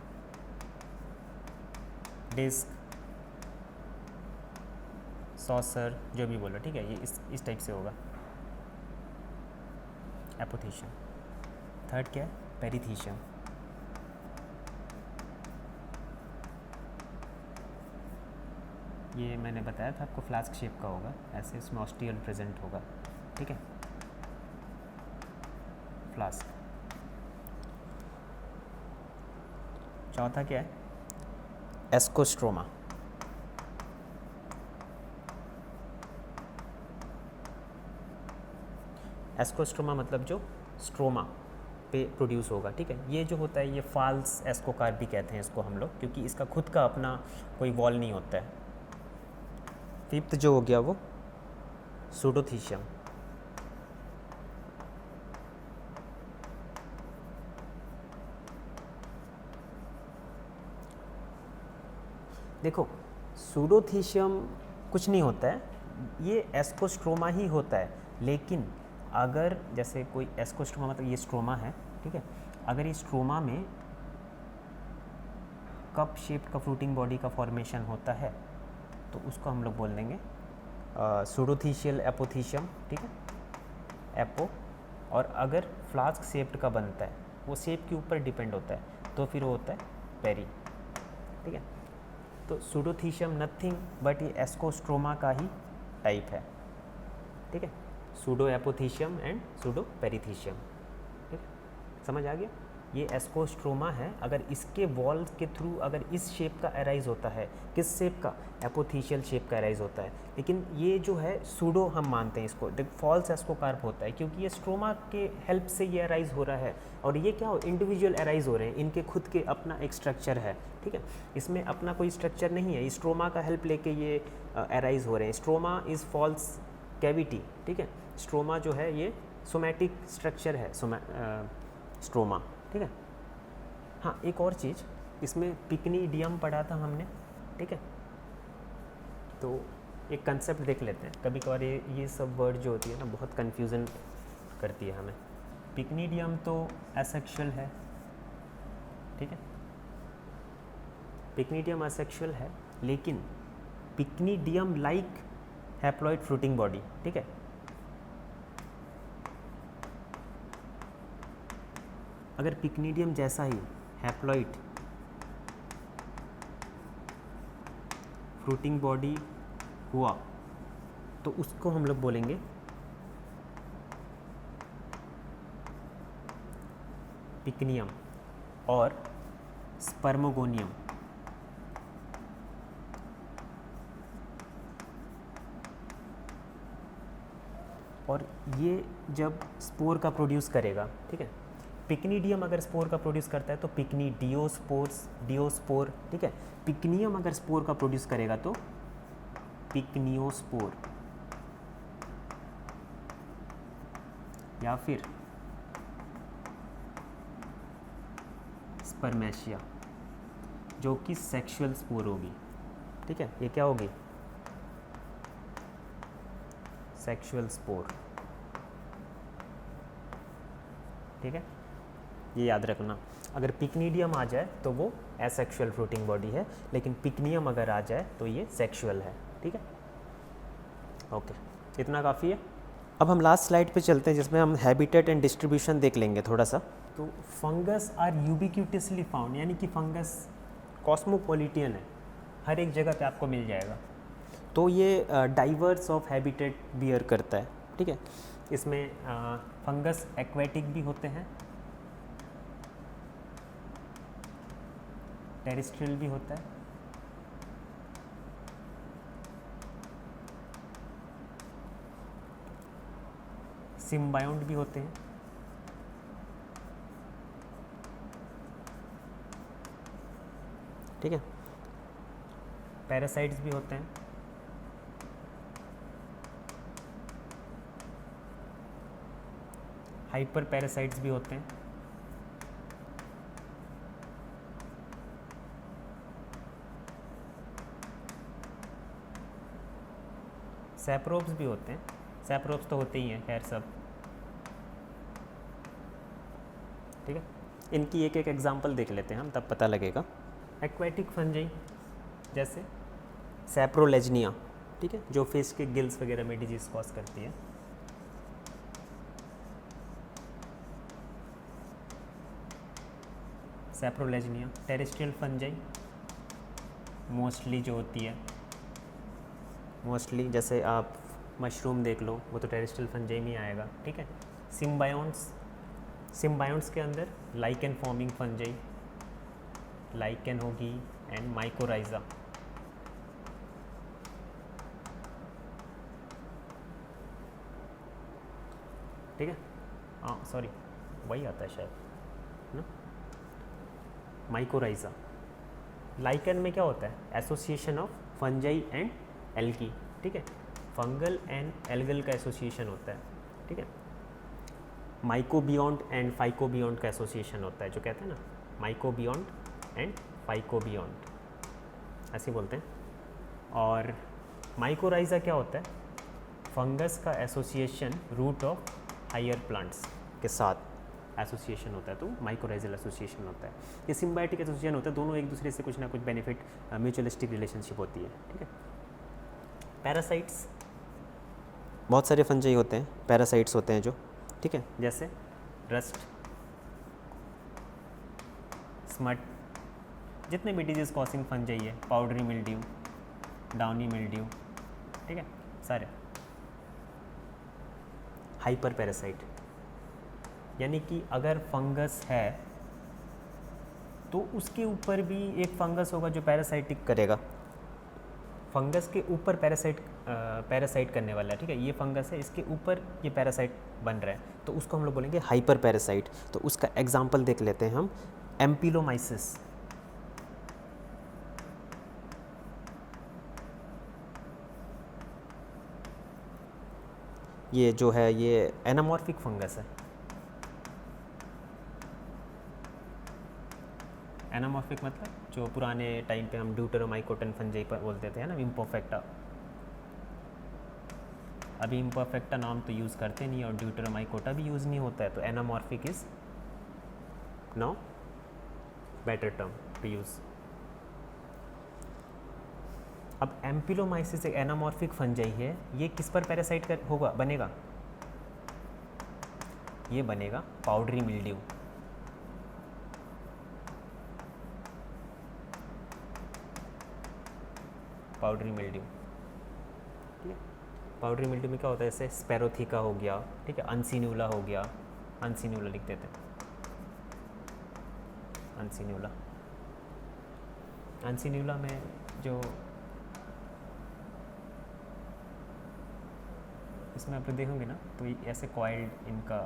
disc, saucer, जो भी बोलो, ठीक है, ये इस टाइप से होगा एपोथीशियम। थर्ड क्या है, पेरिथीशियम, ये मैंने बताया था आपको फ्लास्क शेप का होगा, ऐसे इसमें ऑस्टियल प्रेजेंट होगा, ठीक है, फ्लास्क। चौथा क्या है, एस्कोस्ट्रोमा, एस्कोस्ट्रोमा मतलब जो स्ट्रोमा पे प्रोड्यूस होगा, ठीक है। ये जो होता है ये फाल्स एस्कोकार्प भी कहते हैं इसको हम लोग, क्योंकि इसका खुद का अपना कोई वॉल नहीं होता है। फिफ्थ जो हो गया वो सूडोथीशियम, देखो सूडोथीशियम कुछ नहीं होता है, ये एस्कोस्ट्रोमा ही होता है, लेकिन अगर जैसे कोई एस्कोस्ट्रोमा मतलब ये स्ट्रोमा है, ठीक है, अगर ये स्ट्रोमा में कप शेप्ड का फ्रूटिंग बॉडी का फॉर्मेशन होता है तो उसको हम लोग बोल देंगे सूडोथीशियल एपोथीशियम, ठीक है, एपो। और अगर फ्लास्क शेप्ड का बनता है, वो शेप के ऊपर डिपेंड होता है, तो फिर वो होता है पेरी, ठीक है। तो सूडोथीशियम नथिंग बट ये एस्कोस्ट्रोमा का ही टाइप है, ठीक है, सूडो एपोथीशियम एंड सूडो पेरिथीशियम, ठीक है, समझ आ गया। ये एस्कोस्ट्रोमा है, अगर इसके वॉल के थ्रू अगर इस शेप का अराइज होता है, किस शेप का, एपोथीशियल शेप का अराइज होता है, लेकिन ये जो है सूडो हम मानते हैं इसको, फॉल्स एस्कोकार्प होता है, क्योंकि ये स्ट्रोमा के हेल्प से ये अराइज हो रहा है, और ये क्या हो, इंडिविजुअल अराइज हो रहे हैं, इनके खुद के अपना एक स्ट्रक्चर है, ठीक है, इसमें अपना कोई स्ट्रक्चर नहीं है, स्ट्रोमा का हेल्प लेके ये अराइज हो रहे हैं। स्ट्रोमा इज़ फॉल्स कैविटी, ठीक है, स्ट्रोमा जो है ये सोमैटिक स्ट्रक्चर है, स्ट्रोमा, ठीक है। हाँ, एक और चीज़, इसमें पिक्निडियम पढ़ा था हमने, ठीक है, तो एक कंसेप्ट देख लेते हैं। कभी कभार ये सब वर्ड जो होती है ना बहुत कन्फ्यूज़न करती है हमें। पिक्निडियम तो एसेक्सुअल है, ठीक है, पिक्निडियम एसेक्सुअल है, लेकिन पिक्निडियम लाइक हैप्लॉइड फ्रूटिंग बॉडी, ठीक है, अगर पिक्निडियम जैसा ही हैप्लॉइड फ्रूटिंग बॉडी हुआ तो उसको हम लोग बोलेंगे पिक्नियम और स्पर्मोगोनियम। और ये जब स्पोर का प्रोड्यूस करेगा, ठीक है, पिक्निडियम अगर स्पोर का प्रोड्यूस करता है तो पिक्निडियोस्पोर्स, डियोस्पोर, ठीक है, पिक्नियम अगर स्पोर का प्रोड्यूस करेगा तो पिक्नियोस्पोर, या फिर स्पर्मेशिया, जो कि सेक्सुअल स्पोर होगी, ठीक है, ये क्या होगी, सेक्सुअल स्पोर, ठीक है, ये याद रखना। अगर पिक्निडियम आ जाए तो वो एसेक्सुअल फ्रूटिंग बॉडी है, लेकिन पिक्नियम अगर आ जाए तो ये सेक्सुअल है, ठीक है, ओके, इतना काफ़ी है। अब हम लास्ट स्लाइड पे चलते हैं, जिसमें हम हैबिटेट एंड डिस्ट्रीब्यूशन देख लेंगे थोड़ा सा। तो फंगस आर यूबिक्यूटिसली फाउंड, यानी कि फंगस कॉस्मोपॉलिटियन है, हर एक जगह पे आपको मिल जाएगा। तो ये डाइवर्स ऑफ हैबिटेट बियर करता है, ठीक है, इसमें फंगस एक्वेटिक भी होते हैं, टेरेस्ट्रियल भी होता है, सिम्बायोंट भी होते हैं, ठीक है, पैरासाइट्स भी होते हैं, हाइपर पैरासाइट्स भी होते हैं, सैप्रोब्स भी होते हैं, सैप्रोब्स तो होते ही हैं खैर सब, ठीक है। इनकी एक एक एग्जांपल देख लेते हैं हम, तब पता लगेगा। एक्वेटिक फंजाई जैसे सैप्रोलेजनिया, ठीक है, जो फिश के गिल्स वगैरह में डिजीज कॉज करती है। सैप्रोलेजनिया। टेरेस्ट्रियल फंजाई मोस्टली जो होती है, मोस्टली जैसे आप मशरूम देख लो, वो तो टेरेस्ट्रियल फंजाई में आएगा, ठीक है। सिम्बायोंट्स, सिम्बायोंट्स के अंदर लाइकेन फॉर्मिंग फंजाई, लाइकेन होगी एंड माइकोराइजा, ठीक है। हाँ सॉरी, वही आता है शायद ना, माइकोराइजा। लाइकेन में क्या होता है, association of fungi and algae, ठीक है, फंगल एंड एल्गल का एसोसिएशन होता है, ठीक है। माइकोबियोंट एंड फाइकोबियोंट का एसोसिएशन होता है, जो कहते हैं ना माइकोबियोंट एंड फाइकोबियोंट, ऐसे बोलते हैं। और माइकोराइजा क्या होता है, फंगस का association root of higher plants के साथ एसोसिएशन होता है, तो माइकोराइजल एसोसिएशन होता है। ये सिम्बायोटिक एसोसिएशन होता है, दोनों एक दूसरे से कुछ ना कुछ बेनिफिट, म्यूचुअलिस्टिक रिलेशनशिप होती है, ठीक है। पैरासाइट्स, बहुत सारे फंजाई होते हैं, पैरासाइट्स होते हैं जो, ठीक है, जैसे रस्ट, स्मट, जितने भी डिजीज कॉजिंग फंजाई है, पाउडरी मिल्ड्यू, डाउनी मिल्ड्यू, ठीक है, सारे। हाइपर पैरासाइट, यानी कि अगर फंगस है तो उसके ऊपर भी एक फंगस होगा जो पैरासाइटिक करेगा, फंगस के ऊपर पैरासाइट करने वाला है, ठीक है। ये फंगस है, इसके ऊपर ये पैरासाइट बन रहा है, तो उसको हम लोग बोलेंगे हाइपर पैरासाइट। तो उसका एग्जांपल देख लेते हैं हम, एम्पिलोमाइसिस, ये जो है ये एनामॉर्फिक फंगस है, एनामॉर्फिक मतलब जो पुराने टाइम पे हम ड्यूटेरोमाइकोटन फंजाई पर बोलते थे, है ना, इम्परफेक्टा। अभी इम्परफेक्टा नाम तो यूज़ करते नहीं और ड्यूटेरोमाइकोटा भी यूज़ नहीं होता है, तो anamorphic is now better term to use. अब एम्पिलोमाइसिस एक एनामॉर्फिक फंजाई है, ये किस पर पैरासाइट कर होगा, बनेगा, ये बनेगा पाउडरी मिल्ड्यू, पाउडरी मिल्ड्यू, ठीक है। पाउडरी मिल्ड्यू में क्या होता है, जैसे स्पेरोथिका हो गया, ठीक है, अनसिन्यूला हो गया, अनसिन्यूला लिख देते हैं, अनसिन्यूला। अनसिन्यूला में जो इसमें आप देखोगे ना, तो ऐसे कॉइल्ड इनका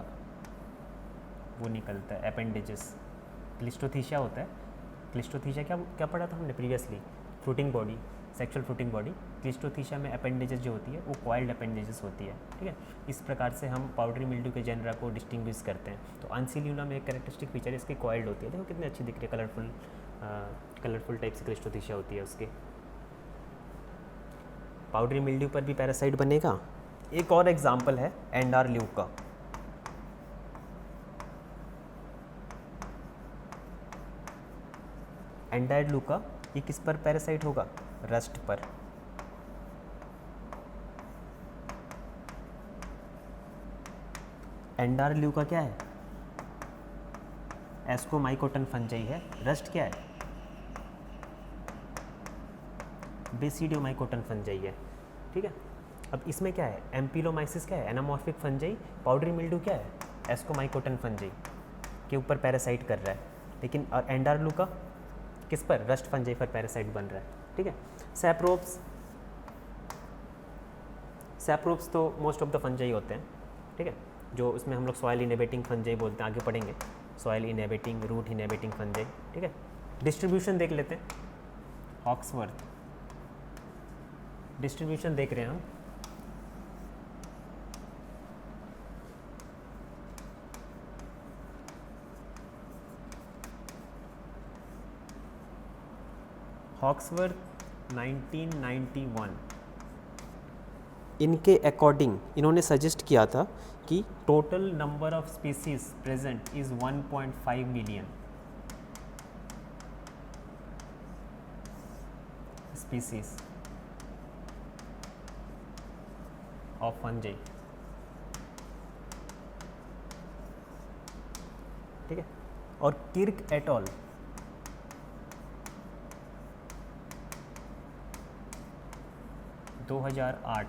वो निकलता है, अपेंडेजेस, क्लिस्टोथीसिया होता है। क्लिस्टोथीसिया क्या क्या पढ़ा था हमने previously, fruiting body, sexual fruiting body. Cleistothecia में अपेंडेजेस जो होती है वो कॉइल्ड अपेंडेजेस होती है, ठीक है। इस प्रकार से हम पाउडरी मिल्ड्यू के जेनरा को डिस्टिंग्विश करते हैं। तो अनसिन्यूला में एक कैरेक्टरिस्टिक फीचर इसकी कॉइल्ड होती है, देखो कितनी अच्छी दिख रही है, कलरफुल टाइप से क्लिस्टोथीसिया होती है उसके। पाउडरी मिल्ड्यू पर भी पैरासाइट बनेगा। एक और एग्जाम्पल है एंडारल्यूका, एंडारल्यूका, ये किस पर पैरासाइट होगा, रस्ट पर। एंडारल्यूका क्या है, एस्कोमाइकोटन फंजाई है। रस्ट क्या है, बेसिडियोमाइकोटन फंजाई है, ठीक है। अब इसमें क्या है, एम्पिलोमाइसिस क्या है, एनामॉर्फिक फंजाई। पाउडरी मिल्ड्यू क्या है, एस्कोमाइकोटन फंजाई के ऊपर पैरासाइट कर रहा है। लेकिन एंडारल्यूका किस पर, रस्ट फंजाई पर पैरासाइट बन रहा है, ठीक है। सैप्रोप्स, सैप्रोप्स तो मोस्ट ऑफ द फंजाई होते हैं, ठीक है। जो उसमें हम लोग सॉइल इनहेबिटिंग फंजाई बोलते हैं, आगे पढ़ेंगे soil inhabiting, root inhabiting fungi, ठीक है। डिस्ट्रीब्यूशन देख लेते हैं, हॉक्सवर्थ डिस्ट्रीब्यूशन देख रहे हैं हम। हॉक्सवर्थ 1991, इनके अकॉर्डिंग इन्होंने सजेस्ट किया था कि total number of species present is 1.5 million species of fungi, ठीक है। और किर्क एट ऑल 2008,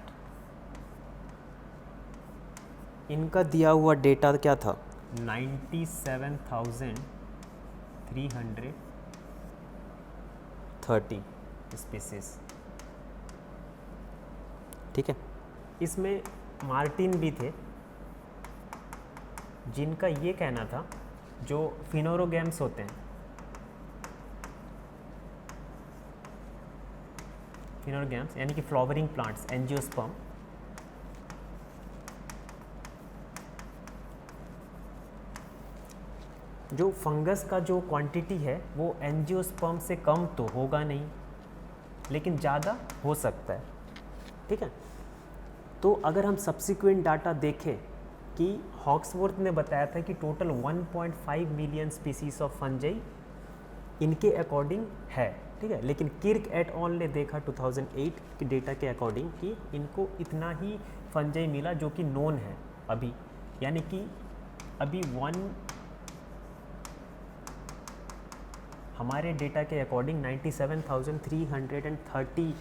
इनका दिया हुआ डेटा क्या था, 97,330 स्पीसीज, ठीक है। इसमें मार्टिन भी थे, जिनका ये कहना था जो फिनोरोगैम्स होते हैं, फिनोरोगैम्स यानी कि फ्लावरिंग प्लांट्स, एंजियोस्पर्म, जो फंगस का जो क्वांटिटी है वो एंजियोस्पर्म से कम तो होगा नहीं, लेकिन ज़्यादा हो सकता है, ठीक है। तो अगर हम सब्सिक्वेंट डाटा देखें कि हॉक्सवर्थ ने बताया था कि total 1.5 million species of fungi इनके अकॉर्डिंग है, ठीक है। लेकिन किर्क एट ऑल ने देखा 2008 के डेटा के अकॉर्डिंग कि इनको इतना ही फंजाई मिला जो कि नोन है अभी, यानी कि अभी हमारे डेटा के अकॉर्डिंग 97,330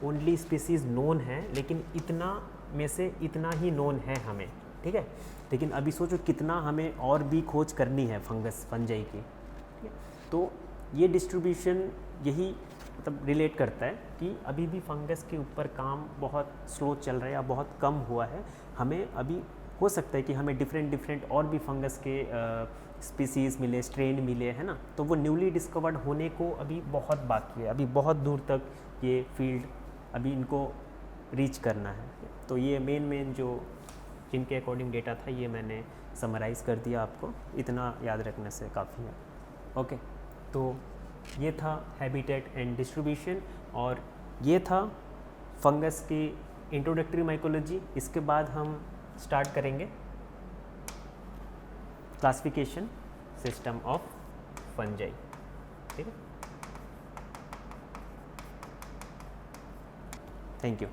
ओनली स्पीसीज़ नोन है, लेकिन इतना में से इतना ही नोन है हमें, ठीक है। लेकिन अभी सोचो कितना हमें और भी खोज करनी है फंजाई की, ठीक है। तो ये डिस्ट्रीब्यूशन यही मतलब रिलेट करता है कि अभी भी फंगस के ऊपर काम बहुत स्लो चल रहा है या बहुत कम हुआ है। हमें अभी हो सकता है कि हमें डिफरेंट और भी फंगस के स्पीसीज़ मिले, स्ट्रेन मिले, है ना। तो वो न्यूली डिस्कवर्ड होने को अभी बहुत बाकी है, अभी बहुत दूर तक ये फील्ड अभी इनको रीच करना है। तो ये मेन जो जिनके अकॉर्डिंग डेटा था ये मैंने समराइज़ कर दिया आपको, इतना याद रखने से काफ़ी है। ओके, तो ये था हैबिटेट एंड डिस्ट्रीब्यूशन और ये था फंगस की इंट्रोडक्टरी माइकोलॉजी। इसके बाद हम स्टार्ट करेंगे क्लासिफिकेशन सिस्टम ऑफ फंजाई, ठीक है। Thank you.